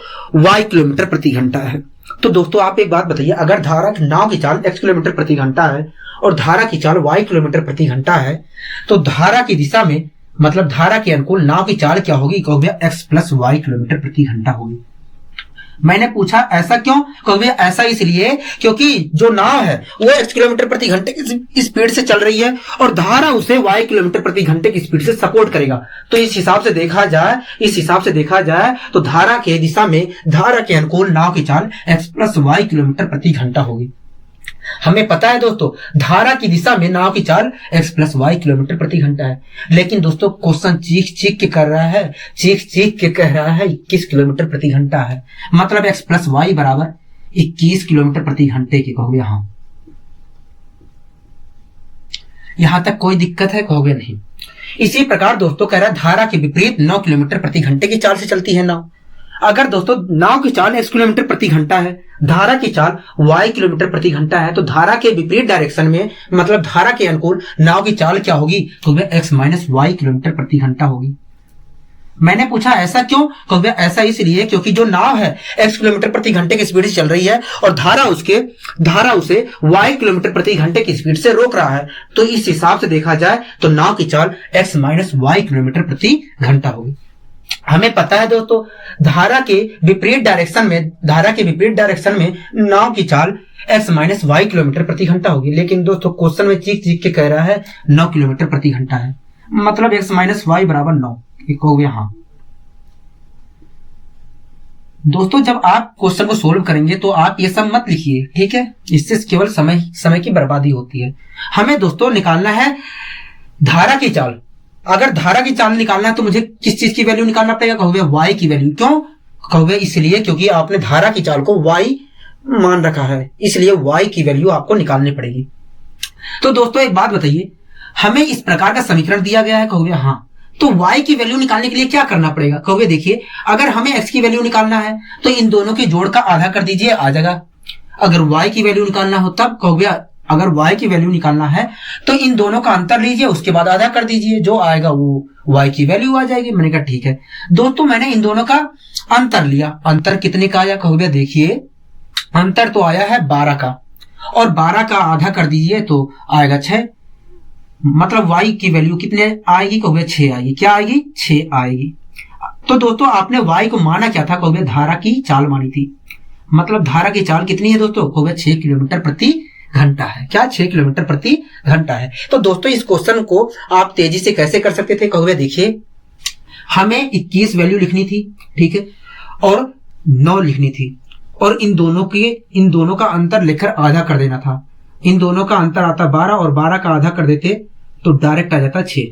y किलोमीटर प्रति घंटा है। तो दोस्तों आप एक बात बताइए, अगर नाव की चाल x किलोमीटर प्रति घंटा है और धारा की चाल y किलोमीटर प्रति घंटा है, तो धारा की दिशा में, मतलब धारा के अनुकूल नाव की चाल क्या होगी, कहोगे x प्लस वाई किलोमीटर प्रति घंटा होगी। मैंने पूछा ऐसा क्यों, कहोगे ऐसा इसलिए क्योंकि जो नाव है वो x किलोमीटर प्रति घंटे की स्पीड से चल रही है और धारा उसे y किलोमीटर प्रति घंटे की स्पीड से सपोर्ट करेगा। तो इस हिसाब से देखा जाए तो धारा के दिशा में, धारा के अनुकूल नाव की चाल x प्लस वाई किलोमीटर प्रति घंटा होगी। हमें पता है दोस्तों धारा की दिशा में नाव की चाल x प्लस वाई किलोमीटर प्रति घंटा है, लेकिन दोस्तों क्वेश्चन चीख के कह रहा है 21 किलोमीटर प्रति घंटा है, मतलब x प्लस वाई बराबर 21 किलोमीटर प्रति घंटे के, कहोगे हाँ। यहां तक कोई दिक्कत है, कहोगे नहीं। इसी प्रकार दोस्तों कह रहा है धारा के विपरीत 9 किलोमीटर प्रति घंटे की चाल से चलती है नाव। अगर दोस्तों नाव की चाल x किलोमीटर प्रति घंटा है, धारा की चाल y किलोमीटर प्रति घंटा है, तो धारा के विपरीत डायरेक्शन में, मतलब धारा के अनुकूल नाव की चाल क्या होगी, तो वह x माइनस वाई किलोमीटर प्रति घंटा होगी। मैंने पूछा ऐसा क्यों, कहोगे ऐसा इसलिए क्योंकि जो नाव है x किलोमीटर प्रति घंटे की स्पीड से चल रही है और धारा उसे y किलोमीटर प्रति घंटे की स्पीड से रोक रहा है। तो इस हिसाब से देखा जाए तो नाव की चाल x माइनस वाई किलोमीटर प्रति घंटा होगी। हमें पता है दोस्तों धारा के विपरीत डायरेक्शन में नाव की चाल x माइनस वाई किलोमीटर प्रति घंटा होगी, लेकिन दोस्तों क्वेश्चन में चीख के कह रहा है 9 किलोमीटर प्रति घंटा है, मतलब x माइनस वाई बराबर 9, कहोगे हाँ। दोस्तों जब आप क्वेश्चन को सोल्व करेंगे तो आप ये सब मत लिखिए, ठीक है, इससे केवल समय की बर्बादी होती है। हमें दोस्तों निकालना है धारा की चाल। अगर धारा की चाल निकालना है तो मुझे किस चीज की वैल्यू निकालना पड़ेगा, कहोगे y की वैल्यू। क्यों, कहोगे इसलिए क्योंकि आपने धारा की चाल को y मान रखा है, इसलिए y की वैल्यू आपको निकालनी पड़ेगी। तो दोस्तों एक बात बताइए, हमें इस प्रकार का समीकरण दिया गया है, कहोगे हाँ। तो y की वैल्यू निकालने के लिए क्या करना पड़ेगा, कहोगे देखिए अगर हमें x की वैल्यू निकालना है तो इन दोनों के जोड़ का आधा कर दीजिए, आ जाएगा। अगर y की वैल्यू निकालना हो तब कहोगे अगर y की वैल्यू निकालना है तो इन दोनों का अंतर लीजिए, उसके बाद आधा कर दीजिए, जो आएगा वो y की वैल्यू आ जाएगी। मैंने कहा ठीक है दोस्तों, मैंने इन दोनों का अंतर लिया। अंतर कितने का आया, कहोगे देखिए अंतर तो आया है 12 का, और 12 का आधा कर दीजिए तो आएगा 6, मतलब y की वैल्यू कितने आएगी, कहोगे 6 आएगी। क्या आएगी, 6 आएगी। तो दोस्तों आपने y को माना क्या था, कहोगे धारा की चाल मानी थी। मतलब धारा की चाल कितनी है दोस्तों, कहोगे 6 किलोमीटर प्रति घंटा है। क्या, 6 किलोमीटर प्रति घंटा है। तो दोस्तों इस क्वेश्चन को आप तेजी से कैसे कर सकते थे, कहोगे देखिए हमें 21 वैल्यू लिखनी थी, ठीक है, और 9 लिखनी थी, और इन दोनों का अंतर लेकर आधा कर देना था। इन दोनों का अंतर आता 12 और 12 का आधा कर देते तो डायरेक्ट आ जाता 6।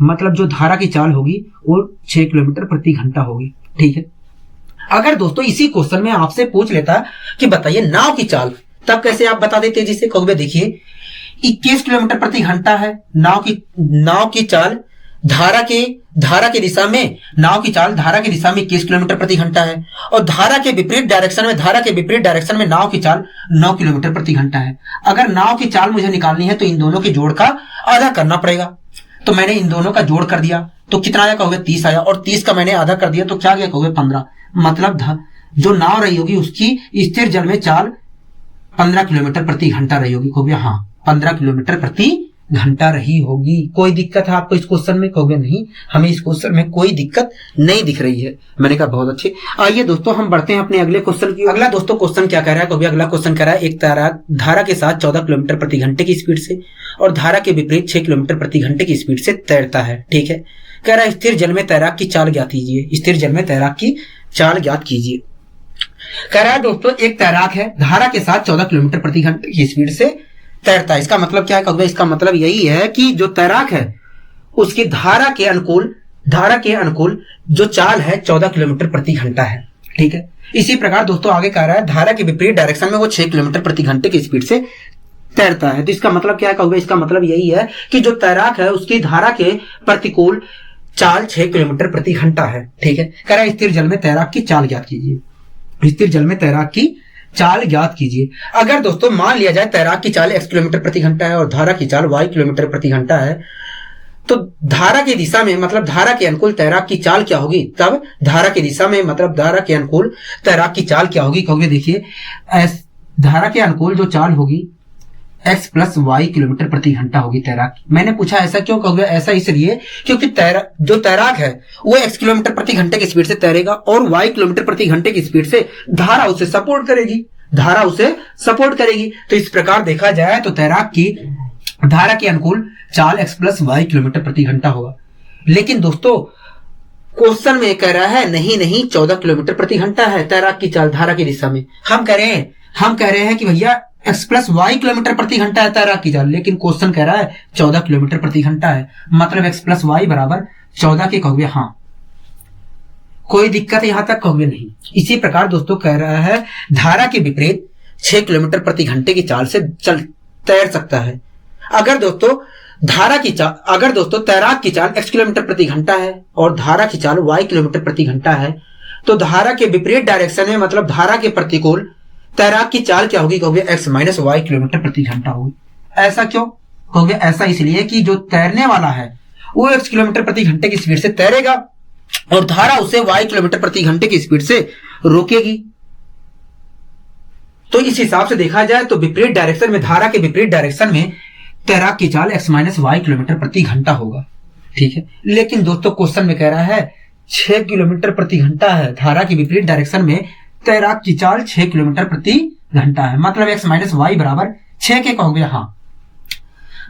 मतलब जो धारा की चाल होगी वो 6 किलोमीटर प्रति घंटा होगी, ठीक है। अगर दोस्तों इसी क्वेश्चन में आपसे पूछ लेता कि बताइए नाव की चाल, तब कैसे आप बता देते जिससे, कहोगे देखिए 21 किलोमीटर प्रति घंटा है नाव की चाल, धारा के दिशा में नाव की चाल धारा की दिशा में 21 किलोमीटर प्रति घंटा है, और धारा के विपरीत डायरेक्शन में नाव की चाल 9 किलोमीटर प्रति घंटा है। अगर नाव की चाल मुझे निकालनी है तो इन दोनों के जोड़ का आधा करना पड़ेगा। तो मैंने इन दोनों का जोड़ कर दिया तो कितना आया, कहोगे 30 आया, और 30 का मैंने आधा कर दिया तो क्या गया, कहोगे 15। मतलब जो नाव रही होगी उसकी स्थिर जल में चाल 15 किलोमीटर प्रति घंटा रही होगी, कहोगे हाँ 15 किलोमीटर प्रति घंटा रही होगी। कोई दिक्कत है आपको इस क्वेश्चन में, कहोगे नहीं, हमें इस क्वेश्चन में कोई दिक्कत नहीं दिख रही है। मैंने कहा बहुत अच्छे। आइए दोस्तों हम बढ़ते हैं अपने अगले क्वेश्चन की। अगला दोस्तों क्वेश्चन क्या कह रहा है, कहोगे अगला क्वेश्चन कह रहा है एक तैराक धारा के साथ 14 किलोमीटर प्रति घंटे की स्पीड से और धारा के विपरीत 6 किलोमीटर प्रति घंटे की स्पीड से तैरता है, ठीक है। कह रहा है स्थिर जल में तैराक की चाल ज्ञात कीजिए, स्थिर जल में तैराक की चाल ज्ञात कीजिए। कह रहा है दोस्तों एक तैराक है, धारा के साथ 14 किलोमीटर प्रति घंटे की स्पीड से तैरता है। इसका मतलब क्या है, कहोगे इसका मतलब यही है कि जो तैराक है उसकी धारा के अनुकूल जो चाल है 14 किलोमीटर प्रति घंटा है, ठीक है। इसी प्रकार दोस्तों आगे कह रहा है धारा के विपरीत डायरेक्शन में वो 6 किलोमीटर प्रति घंटे की स्पीड से तैरता है। तो इसका मतलब क्या है, कहोगे इसका मतलब यही है कि जो तैराक है उसकी धारा के प्रतिकूल चाल 6 किलोमीटर प्रति घंटा है, ठीक है। कह रहा है स्थिर जल में तैराक की चाल ज्ञात कीजिए, स्थिर जल में तैराक की चाल ज्ञात कीजिए। अगर दोस्तों मान लिया जाए तैराक की चाल x किलोमीटर प्रति घंटा है और धारा की चाल y किलोमीटर प्रति घंटा है, तो धारा की दिशा में मतलब धारा के अनुकूल तैराक की चाल क्या होगी, तब धारा की दिशा में मतलब धारा के अनुकूल तैराक की चाल क्या होगी, कहोगे देखिए धारा के अनुकूल जो चाल होगी x प्लस y किलोमीटर प्रति घंटा होगी तैराक की। मैंने पूछा ऐसा क्यों, कहोगे ऐसा इसलिए क्योंकि जो तैराक है वो x किलोमीटर प्रति घंटे की स्पीड से तैरेगा और y किलोमीटर प्रति घंटे की स्पीड से धारा उसे सपोर्ट करेगी। तो इस प्रकार देखा जाए तो तैराक की धारा के अनुकूल चाल x प्लस y किलोमीटर प्रति घंटा होगा। लेकिन दोस्तों क्वेश्चन में कह रहा है नहीं 14 किलोमीटर प्रति घंटा है तैराक की चाल धारा की दिशा में। हम कह रहे हैं कि भैया x प्लस y किलोमीटर प्रति घंटा है तैराक की चाल, लेकिन क्वेश्चन कह रहा है 14 किलोमीटर प्रति घंटा है, मतलब x प्लस y बराबर 14 के, कहोगे हाँ। कोई दिक्कत है यहां तक, कहोगे नहीं। इसी प्रकार दोस्तों कह रहा है धारा के विपरीत 6 किलोमीटर प्रति घंटे की चाल से तैर सकता है। अगर दोस्तों तैराक की चाल x किलोमीटर प्रति घंटा है और धारा की चाल y किलोमीटर प्रति घंटा है, तो धारा के विपरीत डायरेक्शन में मतलब धारा के प्रतिकूल तैराक की चाल क्या होगी, कहोगे x माइनस y किलोमीटर प्रति घंटा होगी। ऐसा क्यों, कहोगे ऐसा इसलिए कि जो तैरने वाला है वो x किलोमीटर प्रति घंटे की स्पीड से तैरेगा और धारा उसे y किलोमीटर प्रति घंटे की स्पीड से रोकेगी। तो इस हिसाब से देखा जाए तो विपरीत डायरेक्शन में धारा के विपरीत डायरेक्शन में तैराक की चाल x माइनस y किलोमीटर प्रति घंटा होगा, ठीक है। लेकिन दोस्तों क्वेश्चन में कह रहा है 6 किलोमीटर प्रति घंटा है, धारा के विपरीत डायरेक्शन में तैराक की चाल 6 किलोमीटर प्रति घंटा है, मतलब x माइनस y बराबर 6 के, कहोगे हाँ।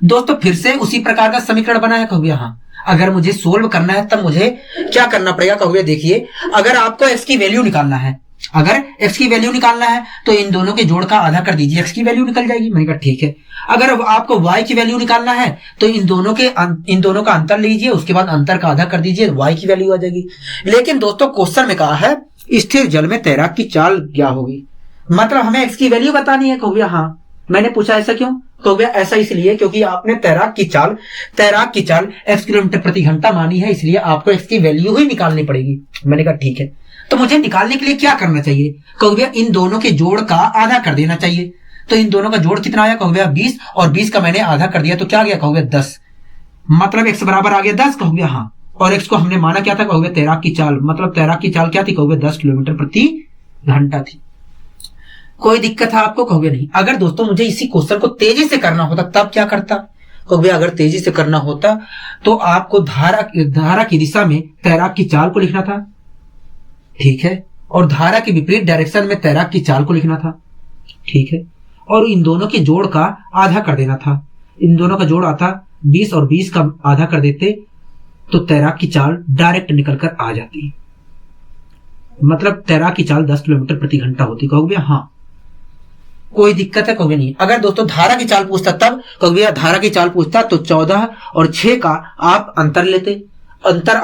दोस्तों फिर से उसी प्रकार का समीकरण बना है, कहोगे हाँ। अगर मुझे सोल्व करना है तब मुझे क्या करना पड़ेगा, कहोगे देखिए अगर आपको x की वैल्यू निकालना है तो इन दोनों के जोड़ का आधा कर दीजिए, x की वैल्यू निकल जाएगी। मैंने कहा ठीक है। अगर आपको y की वैल्यू निकालना है तो इन दोनों का अंतर लीजिए, उसके बाद अंतर का आधा कर दीजिए, y की वैल्यू आ जाएगी। लेकिन दोस्तों क्वेश्चन में कहा है स्थिर जल में तैराक की चाल क्या होगी, मतलब हमें x की वैल्यू बतानी है, कहोगे हाँ। मैंने पूछा ऐसा क्यों? तो भैया ऐसा इसलिए क्योंकि आपने तैराक की चाल x किलोमीटर प्रति घंटा मानी है, इसलिए आपको x की वैल्यू ही निकालनी पड़ेगी। मैंने कहा ठीक है, तो मुझे निकालने के लिए क्या करना चाहिए? कहो भैया इन दोनों के जोड़ का आधा कर देना चाहिए। तो इन दोनों का जोड़ कितना आया? कहो भैया 20, और 20 का मैंने आधा कर दिया तो क्या गया? कहो भैया 10, मतलब x बराबर आ गया 10। कहो भैया हाँ, और x को हमने माना क्या था? कहो भैया तैराक की चाल, मतलब तैराक की चाल क्या थी? कहो भैया 10 किलोमीटर प्रति घंटा थी। कोई दिक्कत है आपको? कहोगे नहीं। अगर दोस्तों मुझे इसी क्वेश्चन को तेजी से करना होता तब क्या करता? कहोगे अगर तेजी से करना होता तो आपको धारा की दिशा में तैराक की चाल को लिखना था, ठीक है, और धारा के विपरीत डायरेक्शन में तैराक की चाल को लिखना था, ठीक है, और इन दोनों के जोड़ का आधा कर देना था। इन दोनों का जोड़ आता 20 और 20 का आधा कर देते तो तैराक की चाल डायरेक्ट निकल कर आ जाती, मतलब तैराक की चाल 10 किलोमीटर प्रति घंटा होती। कहोगे हाँ, कोई दिक्कत है? कहोगे नहीं। अगर दोस्तों धारा की चाल पूछता तब? कहोगे धारा की चाल पूछता तो 14 और 6 का आप अंतर लेते, अंतर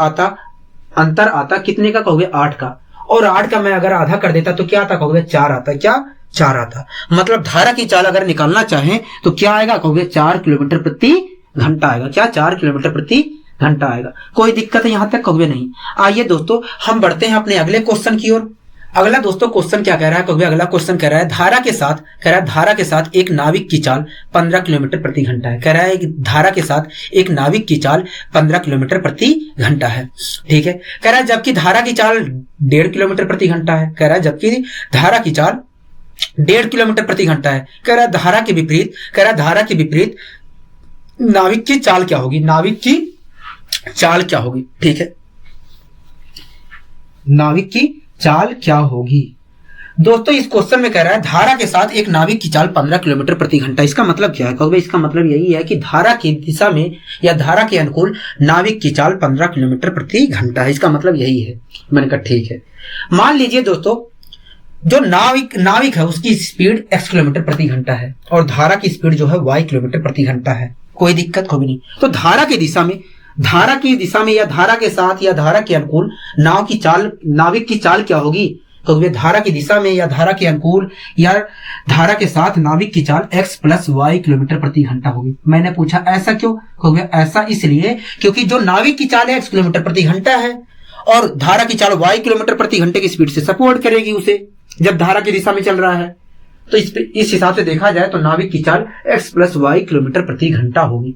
आता कितने का? कहोगे 8 का, और 8 का मैं अगर आधा कर देता तो क्या आता? कहोगे 4 आता। क्या? 4 आता। मतलब धारा की चाल अगर निकालना चाहें तो क्या आएगा? कहोगे 4 किलोमीटर प्रति घंटा आएगा। क्या? 4 किलोमीटर प्रति घंटा आएगा। कोई दिक्कत है यहां तक? कहोगे नहीं। आइए दोस्तों हम बढ़ते हैं अपने अगले क्वेश्चन की ओर। अगला दोस्तों क्वेश्चन क्या कह रहा है? कहोगे अगला क्वेश्चन कह रहा है धारा के साथ एक नाविक की चाल 15 किलोमीटर प्रति घंटा है। कह रहा है कि धारा के साथ एक नाविक की चाल 15 किलोमीटर प्रति घंटा है, ठीक है। कह रहा है जबकि धारा की चाल 1.5 किलोमीटर प्रति घंटा है। कह रहा है जबकि धारा की चाल 1.5 किलोमीटर प्रति घंटा है। कह रहा है धारा के विपरीत नाविक की चाल क्या होगी? नाविक की चाल क्या होगी? ठीक है, नाविक की चाल क्या होगी? दोस्तों इस क्वेश्चन में कह रहा है धारा के साथ एक नाविक की चाल 15 किलोमीटर प्रति घंटा। इसका मतलब क्या है? कहोगे इसका मतलब यही है कि धारा की दिशा में या धारा के अनुकूल नाविक की चाल 15 किलोमीटर प्रति घंटा है। इसका मतलब यही है। मैंने कहा ठीक है। मान लीजिए दोस्तों जो नाविक है उसकी स्पीड x किलोमीटर प्रति घंटा है और धारा की स्पीड जो है y किलोमीटर प्रति घंटा है। कोई दिक्कत होगी नहीं। तो धारा की दिशा में या धारा के साथ या धारा के अनुकूल नाविक की चाल क्या होगी? तो धारा की दिशा में या धारा के अनुकूल या धारा के साथ नाविक की चाल x + y किलोमीटर प्रति घंटा होगी। मैंने पूछा ऐसा क्यों? कहोगे ऐसा इसलिए क्योंकि जो नाविक की चाल x किलोमीटर प्रति घंटा है और धारा की चाल y किलोमीटर प्रति घंटे की स्पीड से सपोर्ट करेगी उसे जब धारा की दिशा में चल रहा है। तो इस हिसाब से देखा जाए तो नाविक की चाल x + y किलोमीटर प्रति घंटा होगी।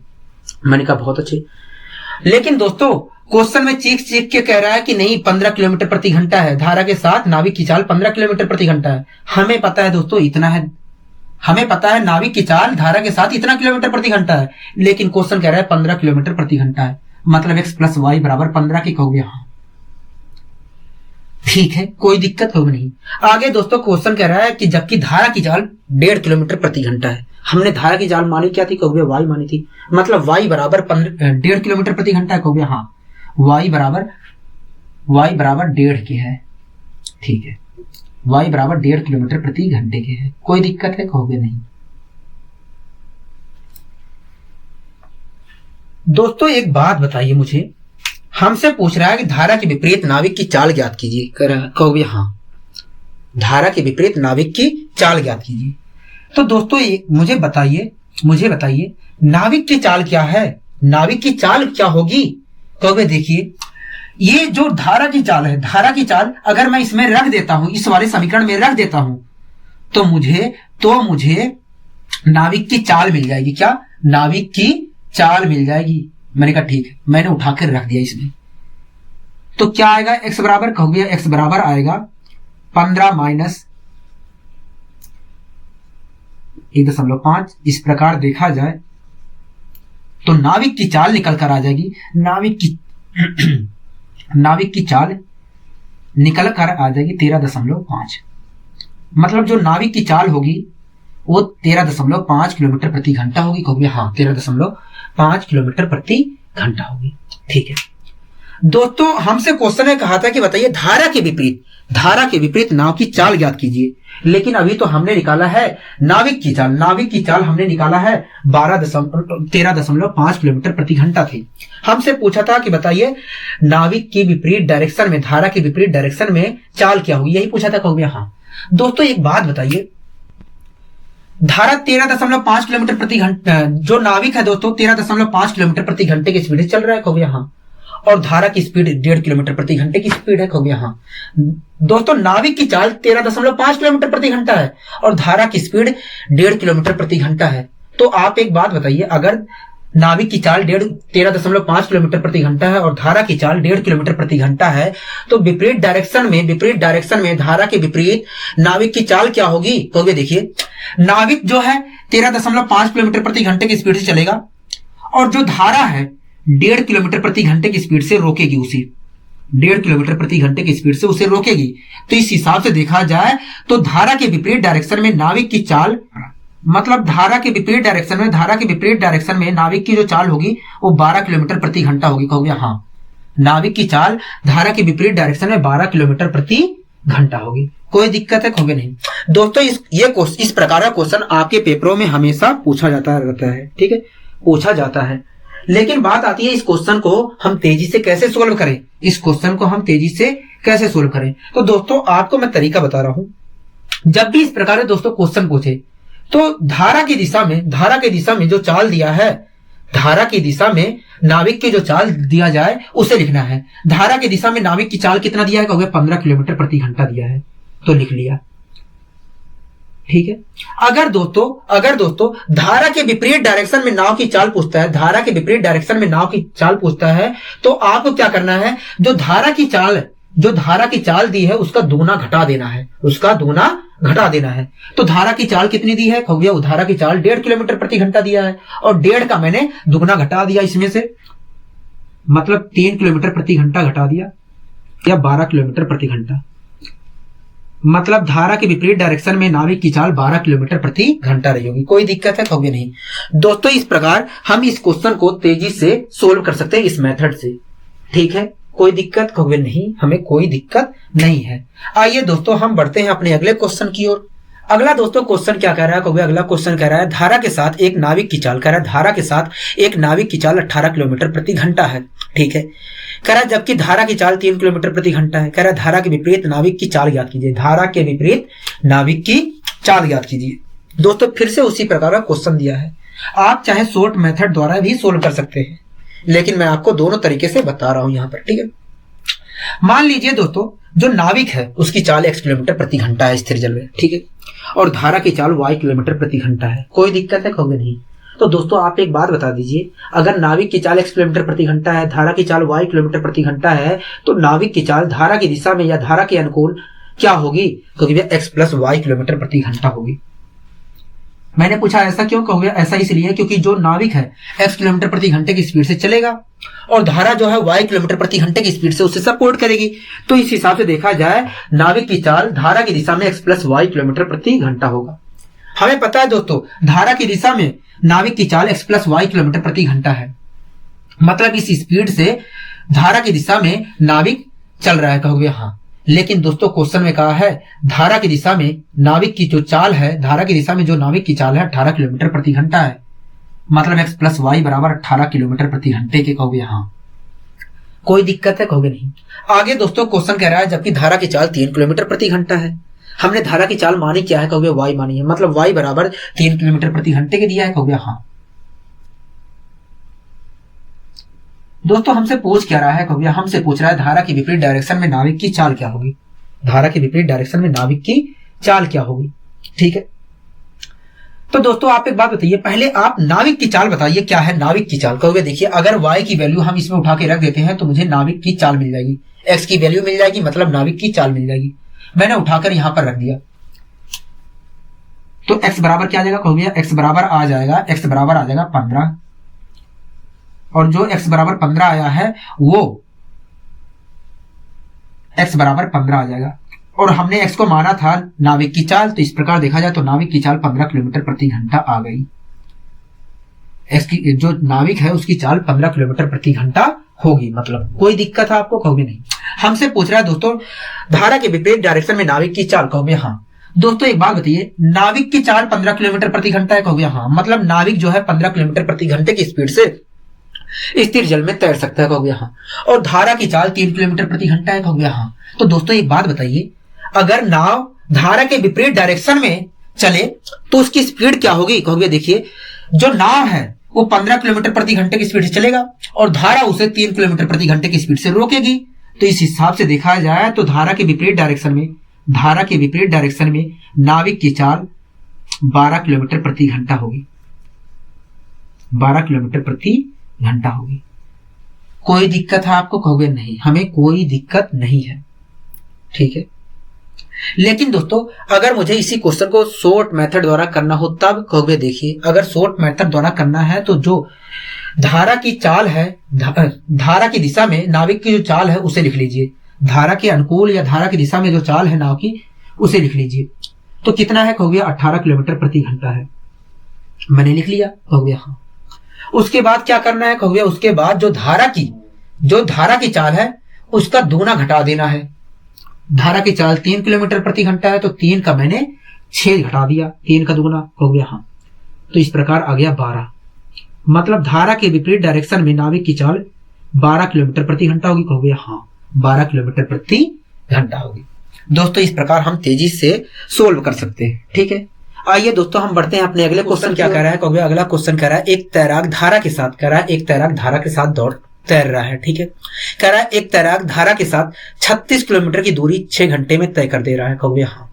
मैंने कहा बहुत अच्छे। लेकिन दोस्तों क्वेश्चन में चीख के कह रहा है कि नहीं 15 किलोमीटर प्रति घंटा है, धारा के साथ नाविक की चाल 15 किलोमीटर प्रति घंटा है। हमें पता है दोस्तों इतना है, हमें पता है नाविक की चाल धारा के साथ इतना किलोमीटर प्रति घंटा है, लेकिन क्वेश्चन कह रहा है 15 किलोमीटर प्रति घंटा है, मतलब x + y बराबर 15 की। कहोगे हाँ ठीक है, कोई दिक्कत होगी नहीं। आगे दोस्तों क्वेश्चन कह रहा है कि जबकि धारा की चाल 1.5 किलोमीटर प्रति घंटा है। हमने धारा की चाल मानी क्या थी? कहोगे y मानी थी, मतलब y बराबर 1.5 किलोमीटर प्रति घंटा है। कहोगे हाँ, y बराबर 1.5 के है, ठीक है, y बराबर 1.5 किलोमीटर प्रति घंटे के है। कोई दिक्कत है? कहोगे नहीं। दोस्तों एक बात बताइए मुझे, हमसे पूछ रहा है कि धारा के विपरीत नाविक की चाल ज्ञात कीजिए। कहोगे हाँ, धारा के विपरीत नाविक की चाल ज्ञात कीजिए। तो दोस्तों मुझे बताइए नाविक की चाल क्या है? नाविक की चाल क्या होगी? कहोगे देखिए ये जो धारा की चाल है, धारा की चाल अगर मैं इसमें रख देता हूं, इस वाले समीकरण में रख देता हूं तो मुझे नाविक की चाल मिल जाएगी। क्या? नाविक की चाल मिल जाएगी। मैंने कहा ठीक है, मैंने उठाकर रख दिया इसमें। तो क्या आएगा x बराबर? कहोगे x बराबर आएगा 15 - 1.5। इस प्रकार देखा जाए तो नाविक की चाल निकल कर आ जाएगी। नाविक की चाल निकल कर आ जाएगी 13.5। मतलब जो नाविक की चाल होगी वो 13.5 किलोमीटर प्रति घंटा होगी। कहोगे हाँ, 13.5 किलोमीटर प्रति घंटा होगी। ठीक है दोस्तों, हमसे क्वेश्चन ने कहा था कि बताइए धारा के विपरीत नाव की चाल ज्ञात कीजिए। लेकिन अभी तो हमने निकाला है नाविक की चाल हमने निकाला है 13.5 किलोमीटर प्रति घंटा थी। हमसे पूछा था कि बताइए नाविक की विपरीत डायरेक्शन में, धारा के विपरीत डायरेक्शन में चाल क्या होगी, यही पूछा था। कहोगे हाँ। दोस्तों एक बात बताइए, धारा 13.5 किलोमीटर प्रति घंटा, जो नाविक है दोस्तों 13.5 किलोमीटर प्रति घंटे की स्पीड से चल रहा है कहोगे हाँ, और धारा की स्पीड 1.5 किलोमीटर प्रति घंटे की स्पीड है कहोगे हाँ। दोस्तों नाविक की चाल 13.5 किलोमीटर प्रति घंटा है और धारा की स्पीड 1.5 किलोमीटर प्रति घंटा है। तो आप एक बात बताइए, अगर नाविक की चाल 13.5 किलोमीटर प्रति घंटा है और धारा की चाल 1.5 किलोमीटर प्रति घंटा है, तो विपरीत डायरेक्शन में धारा के विपरीत नाविक की चाल क्या होगी कहोगे। देखिए नाविक जो है 13.5 किलोमीटर प्रति घंटे की स्पीड से चलेगा और जो धारा है 1.5 किलोमीटर प्रति घंटे की स्पीड से रोकेगी, उसी 1.5 किलोमीटर प्रति घंटे की स्पीड से उसे रोकेगी। तो इस हिसाब से देखा जाए तो धारा के विपरीत डायरेक्शन में नाविक की चाल, मतलब धारा के विपरीत डायरेक्शन में नाविक की जो चाल होगी वो 12 किलोमीटर प्रति घंटा होगी कहोगे हाँ। नाविक की चाल धारा के विपरीत डायरेक्शन में 12 किलोमीटर प्रति घंटा होगी। कोई दिक्कत है कहोगे नहीं। दोस्तों इस प्रकार का क्वेश्चन आपके पेपरों में हमेशा पूछा जाता रहता है, ठीक है, पूछा जाता है। लेकिन बात आती है इस क्वेश्चन को हम तेजी से कैसे सोल्व करें, तो दोस्तों आपको मैं तरीका बता रहा हूं। जब भी इस प्रकार के दोस्तों क्वेश्चन पूछे तो धारा की दिशा में जो चाल दिया है, धारा की दिशा में नाविक की जो चाल दिया जाए उसे लिखना है। धारा की दिशा में नाविक की चाल कितना दिया है कहोगे 15 किलोमीटर प्रति घंटा दिया है, तो लिख लिया, ठीक है। अगर दोस्तों धारा के विपरीत डायरेक्शन में नाव की चाल पूछता है, तो आपको क्या करना है, जो धारा की चाल दी है उसका दूना घटा देना है। तो धारा की चाल कितनी दी है कहोगे, धारा की चाल 1.5 किलोमीटर प्रति घंटा दिया है और 1.5 का मैंने दुगना घटा दिया इसमें से, मतलब 3 किलोमीटर प्रति घंटा घटा दिया या 12 किलोमीटर प्रति घंटा, मतलब धारा के विपरीत डायरेक्शन में नाविक की चाल 12 किलोमीटर प्रति घंटा रही होगी। कोई दिक्कत है कहोगे नहीं। दोस्तों इस प्रकार हम इस क्वेश्चन को तेजी से सोल्व कर सकते हैं इस मेथड से, ठीक है। कोई दिक्कत कहोगे नहीं, हमें कोई दिक्कत नहीं है। आइए दोस्तों हम बढ़ते हैं अपने अगले क्वेश्चन की ओर। अगला दोस्तों क्वेश्चन क्या कह रहा है कहोगे, अगला क्वेश्चन कह रहा है धारा के साथ एक नाविक की चाल 18 किलोमीटर प्रति घंटा है, ठीक है। कह रहा है जबकि धारा की चाल 3 किलोमीटर प्रति घंटा है। कह रहा है धारा के विपरीत नाविक की चाल ज्ञात कीजिए। दोस्तों फिर से उसी प्रकार का क्वेश्चन दिया है। आप चाहे शॉर्ट मेथड द्वारा भी सोल्व कर सकते हैं, लेकिन मैं आपको दोनों तरीके से बता रहा हूं यहां पर, ठीक है। मान लीजिए दोस्तों जो नाविक है उसकी चाल x किलोमीटर प्रति घंटा है स्थिर जल में, ठीक है, और धारा की चाल y किलोमीटर प्रति घंटा है। कोई दिक्कत है कहोगे नहीं। तो दोस्तों आप एक बात बता दीजिए, अगर नाविक की चाल x किलोमीटर प्रति घंटा है, धारा की चाल y किलोमीटर प्रति घंटा है, तो नाविक की चाल धारा की दिशा में या धारा के अनुकूल क्या होगी, क्योंकि x प्लस y किलोमीटर प्रति घंटा होगी। मैंने पूछा ऐसा क्यों कहोगे, ऐसा इसलिए क्योंकि जो नाविक है x किलोमीटर प्रति घंटे की स्पीड से चलेगा और धारा जो है y किलोमीटर प्रति घंटे की स्पीड से उसे सपोर्ट करेगी। तो इस हिसाब से देखा जाए नाविक की चाल धारा की दिशा में x प्लस y किलोमीटर प्रति घंटा होगा। हमें पता है दोस्तों धारा की दिशा में नाविक की चाल x प्लस y किलोमीटर प्रति घंटा है, मतलब इस स्पीड से धारा की दिशा में नाविक चल रहा है कहोगे हाँ। लेकिन दोस्तों क्वेश्चन में कहा है धारा की दिशा में नाविक की जो चाल है, धारा की दिशा में जो नाविक की चाल है 18 किलोमीटर प्रति घंटा है, मतलब x प्लस y बराबर 18 किलोमीटर प्रति घंटे के कहोगे हाँ। कोई दिक्कत है कहोगे नहीं। आगे दोस्तों क्वेश्चन कह रहा है जबकि धारा की चाल 3 किलोमीटर प्रति घंटा है। हमने धारा की चाल मानी क्या है कहोगे, y मानी है, मतलब y बराबर 3 किलोमीटर प्रति घंटे के दिया है कहोगे हाँ। दोस्तों हमसे पूछ क्या रहा है कहोगे, हमसे पूछ रहा है धारा के विपरीत डायरेक्शन में नाविक की चाल क्या होगी, धारा के विपरीत डायरेक्शन में नाविक की चाल क्या होगी, ठीक है। तो दोस्तों आप एक बात बताइए, पहले आप नाविक की चाल बताइए क्या है नाविक की चाल कहोगे। देखिए अगर y की वैल्यू हम इसमें उठा के रख देते हैं तो मुझे नाविक की चाल मिल जाएगी, x की वैल्यू मिल जाएगी, मतलब नाविक की चाल मिल जाएगी। मैंने उठाकर यहां पर रख दिया तो x बराबर क्या आ जाएगा कहोगे, x बराबर आ जाएगा 15, और जो x बराबर 15 आया है वो x बराबर 15 आ जाएगा। और हमने x को माना था नाविक की चाल, तो इस प्रकार देखा जाए तो नाविक की चाल 15 किलोमीटर प्रति घंटा आ गई। x की जो नाविक है उसकी चाल 15 किलोमीटर प्रति घंटा होगी, मतलब कोई दिक्कत है आपको कहोगे नहीं। हमसे पूछ रहा है दोस्तों धारा के विपरीत डायरेक्शन में नाविक की चाल कहोगे हाँ। दोस्तों एक बात बताइए, नाविक की चाल 15 किलोमीटर प्रति घंटा है कहोगे हाँ, मतलब नाविक जो है 15 किलोमीटर प्रति घंटे की स्पीड से स्थिर जल में तैर सकता है कहोगे हाँ, और धारा की चाल 3 किलोमीटर प्रति घंटा है कहोगे हाँ। तो दोस्तों एक बात बताइए, अगर नाव धारा के विपरीत डायरेक्शन में चले तो उसकी स्पीड क्या होगी कहोगे, देखिए जो नाव है वो 15 किलोमीटर प्रति घंटे की स्पीड से चलेगा और धारा उसे 3 किलोमीटर प्रति घंटे की स्पीड से रोकेगी। तो इस हिसाब से देखा जाए तो धारा के विपरीत डायरेक्शन में नाविक की चाल 12 किलोमीटर प्रति घंटा होगी। 12 किलोमीटर प्रति घंटा होगी। कोई दिक्कत है आपको कहोगे नहीं, हमें कोई दिक्कत नहीं है, ठीक है। लेकिन दोस्तों अगर मुझे इसी क्वेश्चन को शॉर्ट मेथड द्वारा करना हो तब कहोगे, देखिए अगर शॉर्ट मेथड द्वारा करना है तो जो धारा की चाल है, धारा की दिशा में नाविक की जो चाल है उसे लिख लीजिए। धारा के अनुकूल या धारा की दिशा में जो चाल है नाव की उसे लिख लीजिए। तो कितना है कहोगे, 18 किलोमीटर प्रति घंटा है। मैंने लिख लिया कहोगे हाँ। उसके बाद क्या करना है कहोगे, उसके बाद जो धारा की चाल है उसका दूना घटा देना है। धारा की चाल 3 किलोमीटर प्रति घंटा है तो 3 का मैंने 6 घटा दिया, 3 का दूना कहोगे हाँ। तो इस प्रकार आ गया 12। मतलब धारा के विपरीत डायरेक्शन में नाविक की चाल 12 किलोमीटर प्रति घंटा होगी कहोगे हाँ, 12 किलोमीटर प्रति घंटा होगी। दोस्तों इस प्रकार हम तेजी से सोल्व कर सकते हैं, ठीक है। आइए दोस्तों हम बढ़ते हैं अपने अगले क्वेश्चन। क्या कह रहा है कहोगे, अगला क्वेश्चन कह रहा है एक तैराक धारा के साथ दौड़ तैर रहा है, ठीक है। कह रहा है एक तैराक धारा के साथ 36 किलोमीटर की दूरी 6 घंटे में तय कर दे रहा है कहोगे हाँ।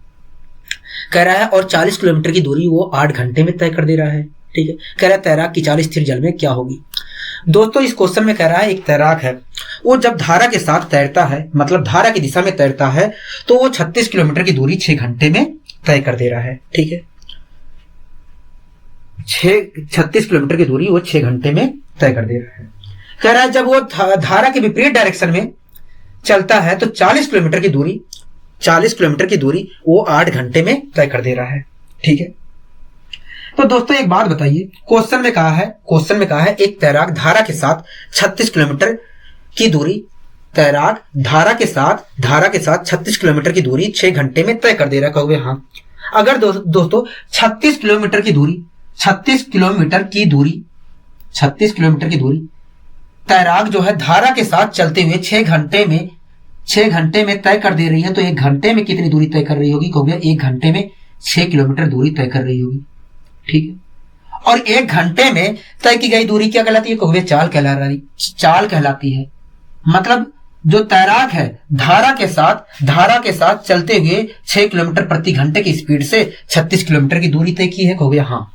कह रहा है और 40 किलोमीटर की दूरी वो 8 घंटे में तय कर दे रहा है, ठीक है। कह रहा है तैराक की चाल स्थिर जल में क्या होगी। दोस्तों इस क्वेश्चन में कह रहा है एक तैराक है, वो जब धारा के साथ तैरता है, मतलब धारा की दिशा में तैरता है, तो वो 36 किलोमीटर की दूरी 6 घंटे में तय कर दे रहा है, ठीक है। 36 किलोमीटर की दूरी वो 6 घंटे में तय कर दे रहा है। कह रहा है जब वो धारा के विपरीत डायरेक्शन में चलता है तो 40 किलोमीटर की दूरी वो 8 घंटे में तय कर दे रहा है, ठीक है। तो दोस्तों एक बात बताइए, क्वेश्चन में कहा है एक तैराक धारा के साथ 36 किलोमीटर की दूरी, तैराक धारा के साथ 36 किलोमीटर की दूरी 6 घंटे में तय कर दे रहा है कहोगे हाँ। अगर दोस्तों 36 किलोमीटर की दूरी तैराक जो है धारा के साथ चलते हुए 6 घंटे में तय कर दे रही है, तो 1 घंटे में कितनी दूरी तय कर रही होगी कहोगे, 1 घंटे में 6 किलोमीटर दूरी तय कर रही होगी, ठीक है। और 1 घंटे में तय की गई दूरी क्या कहलाती है कहोगे, चाल कहलाती है। मतलब जो तैराक है धारा के साथ चलते हुए 6 किलोमीटर प्रति घंटे की स्पीड से 36 किलोमीटर की दूरी तय की है कहोगे हाँ।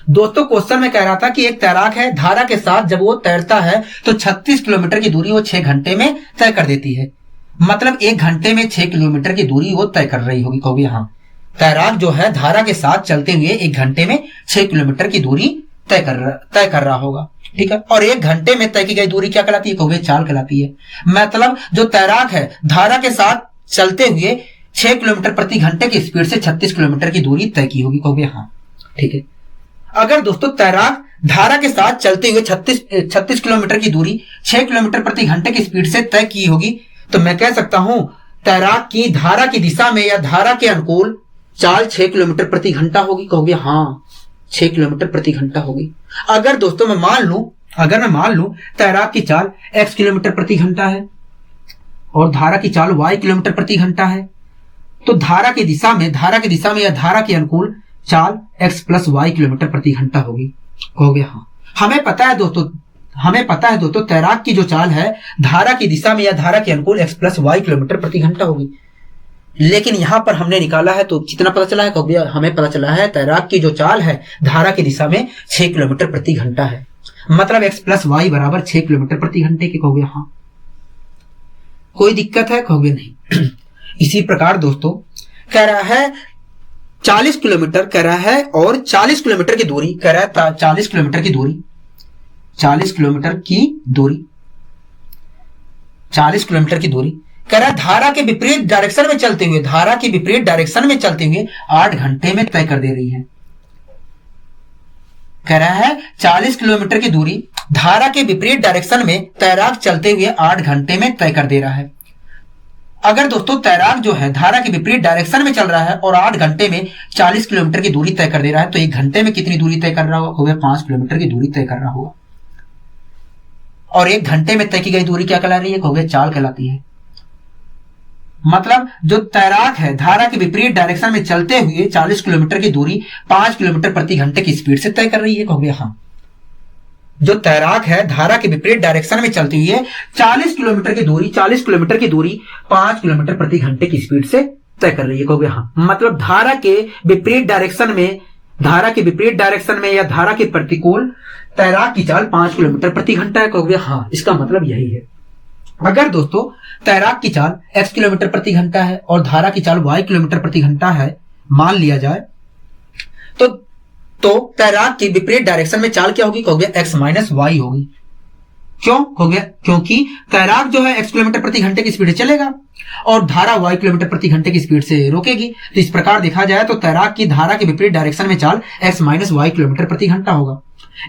दोस्तों क्वेश्चन में कह रहा था कि एक तैराक है, धारा के साथ जब वो तैरता है तो 36 किलोमीटर की दूरी वो 6 घंटे में तय कर देती है। मतलब 1 घंटे में 6 किलोमीटर की दूरी वो तय कर रही होगी कहोगे हाँ। तैराक जो है धारा के साथ चलते हुए 1 घंटे में 6 किलोमीटर की दूरी तय कर रहा होगा, ठीक है। और 1 घंटे में तय की गई दूरी क्या कहलाती है कहोगे, चाल कहलाती है। मतलब जो तैराक है धारा के साथ चलते हुए 6 किलोमीटर प्रति घंटे की स्पीड से 36 किलोमीटर की दूरी तय की होगी कहोगे हाँ, ठीक है। अगर दोस्तों तैराक धारा के साथ चलते हुए 36 किलोमीटर की दूरी 6 किलोमीटर प्रति घंटे की स्पीड से तय की होगी, तो मैं कह सकता हूं तैराक की धारा की दिशा में या धारा के अनुकूल चाल 6 किलोमीटर प्रति घंटा होगी कहोगे हाँ, 6 किलोमीटर प्रति घंटा होगी। अगर दोस्तों मैं मान लूं तैराक की चाल x किलोमीटर प्रति घंटा है और धारा की चाल y किलोमीटर प्रति घंटा है, तो धारा की दिशा में या धारा के अनुकूल चाल x प्लस y किलोमीटर प्रति घंटा होगी कहोगे हाँ। हमें पता है दोस्तों तैराक की जो चाल है धारा की दिशा में या धारा के अनुकूल x प्लस y किलोमीटर प्रति घंटा होगी। लेकिन यहां पर हमने निकाला है तो कितना पता चला है कहोगे, हमें पता चला है तैराक की जो चाल है धारा की दिशा में 6 किलोमीटर प्रति घंटा है। मतलब x प्लस y बराबर 6 किलोमीटर प्रति घंटे के कहोगे हाँ। कोई दिक्कत है कहोगे नहीं। इसी प्रकार दोस्तों कह रहा है 40 किलोमीटर कह रहा है और 40 किलोमीटर की दूरी कह रहा है 40 किलोमीटर की दूरी कह रहा है धारा के विपरीत डायरेक्शन में चलते हुए 8 घंटे में तय कर दे रही है। कह रहा है 40 किलोमीटर की दूरी धारा के विपरीत डायरेक्शन में तैराक चलते हुए 8 घंटे में तय कर दे रहा है। अगर दोस्तों तैराक जो है धारा के विपरीत डायरेक्शन में चल रहा है और 8 घंटे में 40 किलोमीटर की दूरी तय कर दे रहा है, तो 1 घंटे में कितनी दूरी तय कर रहा होगा, 5 किलोमीटर की दूरी तय कर रहा होगा। और 1 घंटे में तय की गई दूरी क्या कहला रही है कहोगे, चाल कहलाती है। मतलब जो तैराक है धारा के विपरीत डायरेक्शन में चलते हुए 40 किलोमीटर की दूरी 5 किलोमीटर प्रति घंटे की स्पीड से तय कर रही है। कहोगे हाँ। जो तैराक है धारा के विपरीत डायरेक्शन में चलते हुए 40 किलोमीटर की दूरी 5 किलोमीटर प्रति घंटे की स्पीड से तय कर रही है। कहोगे हाँ। मतलब धारा के विपरीत डायरेक्शन में या धारा के प्रतिकूल तैराक की चाल 5 किलोमीटर प्रति घंटा है। कहोगे हाँ, इसका मतलब यही है। अगर दोस्तों तैराक की चाल x किलोमीटर प्रति घंटा है और धारा की चाल y किलोमीटर प्रति घंटा है मान लिया जाए, तो तैराक की विपरीत डायरेक्शन में चाल क्या होगी? कहोगे x माइनस y होगी। क्यों? कहोगे क्योंकि तैराक जो है x किलोमीटर प्रति घंटे की स्पीड से चलेगा और धारा y किलोमीटर प्रति घंटे की स्पीड से रोकेगी। तो इस प्रकार देखा जाए तो तैराक की धारा के विपरीत डायरेक्शन में चाल x माइनस y किलोमीटर प्रति घंटा होगा।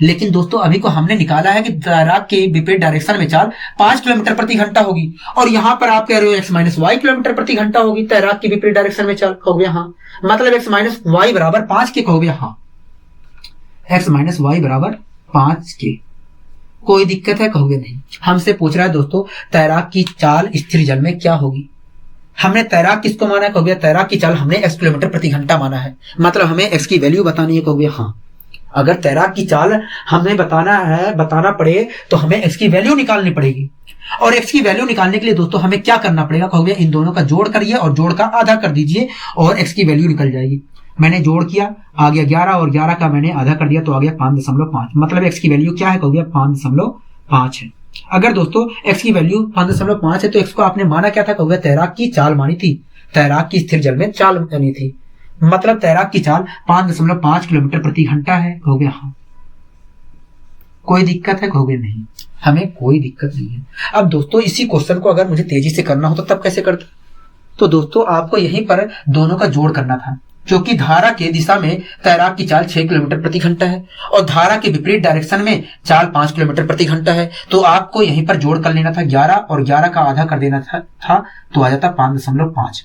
लेकिन दोस्तों अभी को हमने निकाला है कि तैराक के विपरीत डायरेक्शन में चाल 5 किलोमीटर प्रति घंटा होगी और यहां पर आप कह रहे हो x माइनस y किलोमीटर प्रति घंटा होगी तैराक की विपरीत डायरेक्शन में चाल। कहोगे हाँ। मतलब x माइनस y बराबर 5 के। कहोगे हाँ, x माइनस y बराबर 5 के। कोई दिक्कत है? कहोगे नहीं। हमसे पूछ रहा है दोस्तों तैराक की चाल स्थिर जल में क्या होगी। हमने तैराक किसको माना है? कहोगे तैराक की चाल हमने x किलोमीटर प्रति घंटा माना है, मतलब हमें x की वैल्यू बतानी है। कहोगे हाँ। अगर तैराक की चाल हमें बताना पड़े तो हमें x की वैल्यू निकालनी पड़ेगी और x की वैल्यू निकालने के लिए दोस्तों हमें क्या करना पड़ेगा? कहोगे इन दोनों का जोड़ करिए और जोड़ का आधा कर दीजिए और x की वैल्यू निकल जाएगी। मैंने जोड़ किया, आ गया 11 और 11 का मैंने आधा कर दिया तो आ गया 5.5। मतलब x की वैल्यू क्या है? कहोगे 5.5 है। अगर दोस्तों x की वैल्यू 5.5 है तो x को आपने माना क्या था? कहोगे तैराक की चाल मानी थी, तैराक की स्थिर जल में चाल मानी थी। मतलब तैराक की चाल 5.5 किलोमीटर प्रति घंटा है। कहोगे हाँ। कोई दिक्कत है? कहोगे नहीं, हमें कोई दिक्कत नहीं है। अब दोस्तों इसी क्वेश्चन को अगर मुझे तेजी से करना हो तो तब कैसे करते? तो दोस्तों आपको यहीं पर दोनों का जोड़ करना था, क्योंकि धारा के दिशा में तैराक की चाल 6 किलोमीटर प्रति घंटा है और धारा के विपरीत डायरेक्शन में चाल 5 किलोमीटर प्रति घंटा है। तो आपको यहीं पर जोड़ कर लेना था 11 और 11 का आधा कर देना था तो आ जाता 5.5।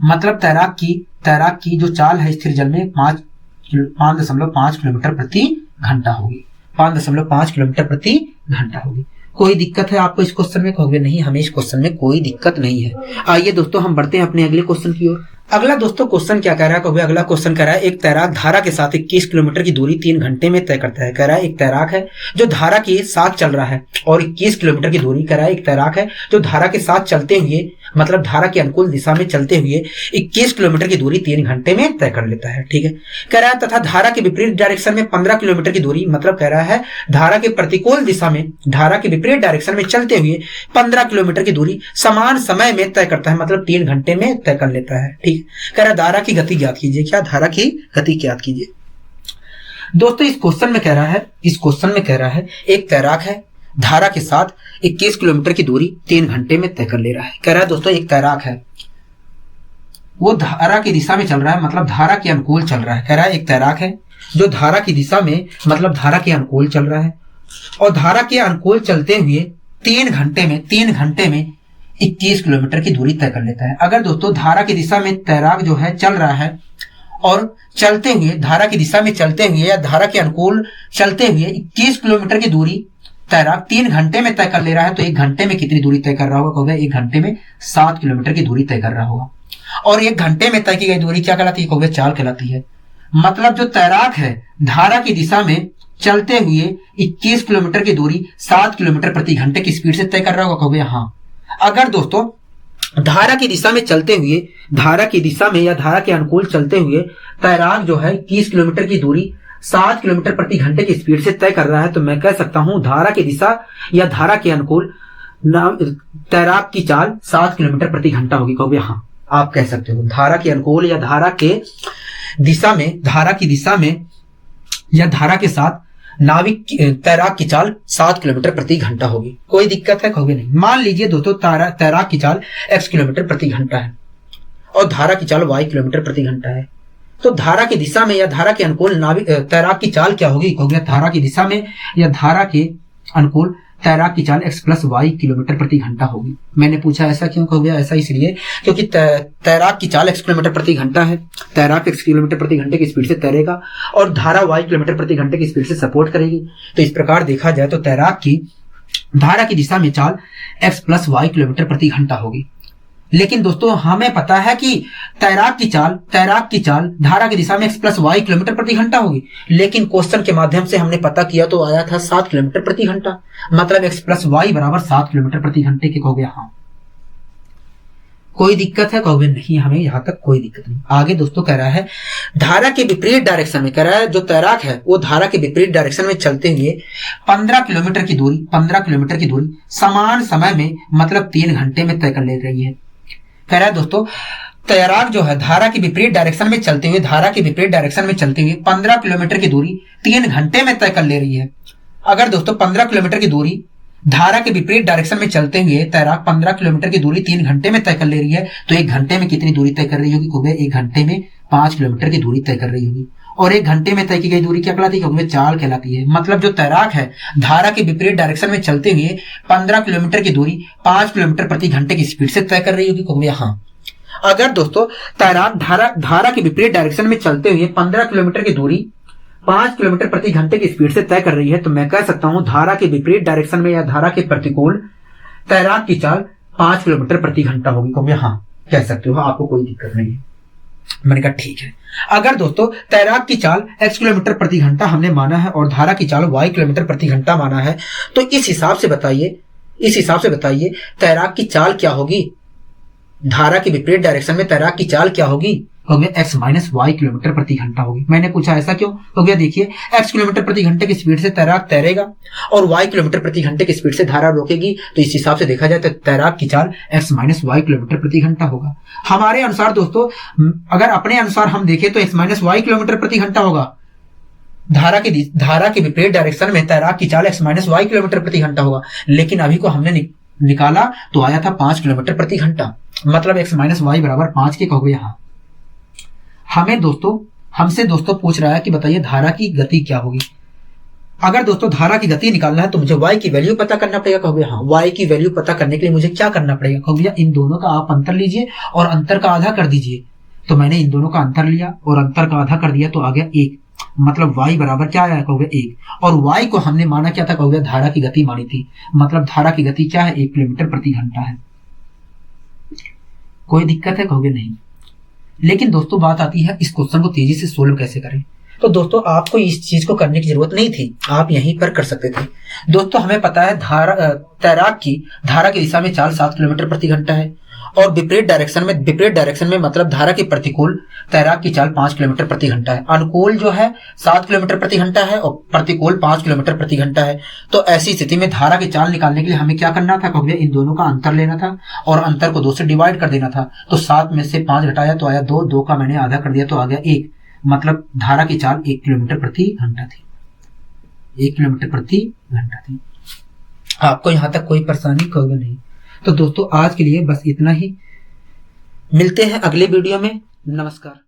मतलब तैराक की जो चाल है स्थिर जल में 5.5 किलोमीटर प्रति घंटा होगी। 5.5 किलोमीटर प्रति घंटा होगी। कोई दिक्कत है आपको इस क्वेश्चन में? कहोगे नहीं, हमें इस क्वेश्चन में कोई दिक्कत नहीं है। आइए दोस्तों हम बढ़ते हैं अपने अगले क्वेश्चन की ओर। अगला दोस्तों क्वेश्चन क्या कह रहा है? कहोगे अगला क्वेश्चन कह रहा है एक तैराक धारा के साथ 21 किलोमीटर की दूरी 3 घंटे में तय करता है। कह रहा है एक तैराक है जो धारा के साथ चल रहा है और 21 किलोमीटर की दूरी। कह रहा है एक तैराक है जो धारा के साथ चलते हुए मतलब धारा के अनुकूल दिशा में चलते हुए 21 किलोमीटर की दूरी 3 घंटे में तय कर लेता है। ठीक है। कह रहा है तथा धारा के विपरीत डायरेक्शन में 15 किलोमीटर की दूरी, मतलब कह रहा है धारा के प्रतिकूल दिशा में धारा के विपरीत डायरेक्शन में चलते हुए 15 किलोमीटर की दूरी समान समय में तय करता है, मतलब 3 घंटे में तय कर लेता है। ठीक है। कह रहा है धारा की गति ज्ञात कीजिए। क्या? धारा की गति ज्ञात कीजिए। दोस्तों इस क्वेश्चन में कह रहा है एक तैराक है धारा के साथ 21 किलोमीटर की दूरी 3 घंटे में तय कर ले रहा है। कह रहा है दोस्तों एक तैराक है वो धारा की दिशा में चल रहा है, मतलब धारा के अनुकूल चल रहा है। कह रहा है एक तैराक है जो धारा की दिशा में मतलब धारा के अनुकूल चल रहा है और धारा के अनुकूल चलते हुए 3 घंटे में 21 किलोमीटर की दूरी तय कर लेता है। अगर दोस्तों धारा की दिशा में तैराक जो है चल रहा है और चलते हुए धारा की दिशा में चलते हुए या धारा के अनुकूल चलते हुए 21 किलोमीटर की दूरी तैराक 3 घंटे में तय कर ले रहा है, तो 1 घंटे में कितनी दूरी तय कर रहा होगा? कहोगे 1 घंटे में 7 किलोमीटर की दूरी तय कर रहा होगा। और 1 घंटे में तय की गई दूरी क्या कहलाती है? कहोगे चाल कहलाती है। मतलब जो तैराक है धारा की दिशा में चलते हुए 21 किलोमीटर की दूरी 7 किलोमीटर प्रति घंटे की स्पीड से तय कर रहा होगा। कहोगे हाँ। अगर दोस्तों धारा की दिशा में चलते हुए धारा की दिशा में या धारा के अनुकूल चलते हुए तैराक जो है 21 किलोमीटर की दूरी 7 किलोमीटर प्रति घंटे की स्पीड से तय कर रहा है, तो मैं कह सकता हूं धारा की दिशा या धारा के अनुकूल तैराक की चाल 7 किलोमीटर प्रति घंटा होगी। कहोगे हाँ, आप कह सकते हो धारा के अनुकूल या धारा की दिशा में या धारा के साथ नाविक तैराक की चाल 7 किलोमीटर प्रति घंटा होगी। कोई दिक्कत है? कहोगे नहीं। मान लीजिए दोस्तों तैराक की चाल x किलोमीटर प्रति घंटा है और धारा की चाल y किलोमीटर प्रति घंटा है, तो धारा की दिशा में या धारा के अनुकूल नाविक तैराक की चाल क्या होगी? कहोगे धारा की दिशा में या धारा के अनुकूल तैराक की चाल x + y किलोमीटर प्रति घंटा होगी। मैंने पूछा ऐसा क्यों? कहोगे ऐसा इसलिए क्योंकि तैराक की चाल x किलोमीटर प्रति घंटा है, तैराक x किलोमीटर प्रति घंटे की स्पीड से तैरेगा और धारा y किलोमीटर प्रति घंटे की स्पीड से सपोर्ट करेगी। तो इस प्रकार देखा जाए तो तैराक की धारा की दिशा में चाल x + y किलोमीटर प्रति घंटा होगी। लेकिन दोस्तों हमें पता है कि तैराक की चाल धारा की दिशा में x प्लस वाई किलोमीटर प्रति घंटा होगी, लेकिन क्वेश्चन के माध्यम से हमने पता किया तो आया था 7 किलोमीटर प्रति घंटा, मतलब x प्लस वाई बराबर 7 किलोमीटर प्रति घंटे के कहोगे हाँ। कोई दिक्कत है कहोगे नहीं, हमें यहां तक कोई दिक्कत नहीं। आगे दोस्तों कह रहा है धारा के विपरीत डायरेक्शन में, कह रहा है जो तैराक है वो धारा के विपरीत डायरेक्शन में चलते हुए 15 किलोमीटर की दूरी समान समय में मतलब 3 घंटे में तय कर ले रही है। कह रहा है दोस्तों तैराक जो है धारा के विपरीत डायरेक्शन में चलते हुए 15 किलोमीटर की दूरी 3 घंटे में तय कर ले रही है। अगर दोस्तों 15 किलोमीटर की दूरी धारा के विपरीत डायरेक्शन में चलते हुए तैराक 15 किलोमीटर की दूरी 3 घंटे में तय कर ले रही है, तो 1 घंटे में कितनी दूरी तय कर रही होगी? कहोगे 1 घंटे में 5 किलोमीटर की दूरी तय कर रही होगी। और 1 घंटे में तय की गई दूरी क्या कहलाती है? चाल कहलाती है। मतलब जो तैराक है धारा के विपरीत डायरेक्शन में चलते हुए 15 किलोमीटर की दूरी 5 किलोमीटर प्रति घंटे की स्पीड से तय कर रही होगी। कहोगे हाँ। अगर दोस्तों तैराक धारा के विपरीत डायरेक्शन में चलते हुए 15 किलोमीटर की दूरी 5 किलोमीटर प्रति घंटे की स्पीड से तय कर रही है, तो मैं कह सकता हूं धारा के विपरीत डायरेक्शन में या धारा के प्रतिकूल तैराक की चाल 5 किलोमीटर प्रति घंटा होगी। कहोगे हाँ, कह सकते हो, आपको कोई दिक्कत नहीं है। मैंने कहा ठीक है। अगर दोस्तों तैराक की चाल x किलोमीटर प्रति घंटा हमने माना है और धारा की चाल y किलोमीटर प्रति घंटा माना है, तो इस हिसाब से बताइए तैराक की चाल क्या होगी? धारा के विपरीत डायरेक्शन में तैराक की चाल क्या होगी? हो गया x माइनस वाई किलोमीटर प्रति घंटा होगी। मैंने पूछा ऐसा क्यों? हो गया देखिए x किलोमीटर प्रति घंटे की स्पीड से तैराक तैरेगा और y किलोमीटर प्रति घंटे की स्पीड से धारा रोकेगी, तो इस हिसाब से देखा जाए तो तैराक की चाल x माइनस वाई किलोमीटर प्रति घंटा होगा। हमारे अनुसार दोस्तों अगर अपने अनुसार हम देखें तो x माइनस वाई किलोमीटर प्रति घंटा होगा। धारा के विपरीत डायरेक्शन में तैराक की चाल x माइनस वाई किलोमीटर प्रति घंटा होगा, लेकिन अभी को हमने निकाला तो आया था 5 किलोमीटर प्रति घंटा, मतलब x माइनस वाई बराबर 5 के कहोगे यहाँ। हमसे दोस्तों पूछ रहा है कि बताइए धारा की गति क्या होगी। अगर दोस्तों धारा की गति निकालना है तो मुझे y की वैल्यू पता करना पड़ेगा। कहोगे हाँ, y की वैल्यू पता करने के लिए मुझे क्या करना पड़ेगा? कहोगे इन दोनों का आप अंतर लीजिए और अंतर का आधा कर दीजिए। तो मैंने इन दोनों का अंतर लिया और अंतर का आधा कर दिया तो आ गया 1, मतलब y बराबर क्या आया? कहोगे 1। और y को हमने माना क्या था? कहोगे धारा की गति मानी थी, मतलब धारा की गति क्या है? 1 किलोमीटर प्रति घंटा है। कोई दिक्कत है? कहोगे नहीं। लेकिन दोस्तों बात आती है इस क्वेश्चन को तेजी से सोल्व कैसे करें। तो दोस्तों आपको इस चीज को करने की जरूरत नहीं थी, आप यहीं पर कर सकते थे। दोस्तों हमें पता है तैराक की धारा की दिशा में चाल 7 किलोमीटर प्रति घंटा है और विपरीत डायरेक्शन में मतलब धारा के प्रतिकूल तैराक की चाल 5 किलोमीटर प्रति घंटा है। अनुकूल जो है 7 किलोमीटर प्रति घंटा है और प्रतिकूल 5 किलोमीटर प्रति घंटा है। तो ऐसी स्थिति में धारा की चाल निकालने के लिए हमें क्या करना था? कहोगे इन दोनों का अंतर लेना था और अंतर को 2 से डिवाइड कर देना था। तो 7 में से 5 घटाया तो आया 2, 2 का मैंने आधा कर दिया तो आ गया 1, मतलब धारा की चाल 1 किलोमीटर प्रति घंटा थी। 1 किलोमीटर प्रति घंटा थी। आपको यहां तक कोई परेशानी कहोगे नहीं। तो दोस्तों आज के लिए बस इतना ही, मिलते हैं अगले वीडियो में। नमस्कार।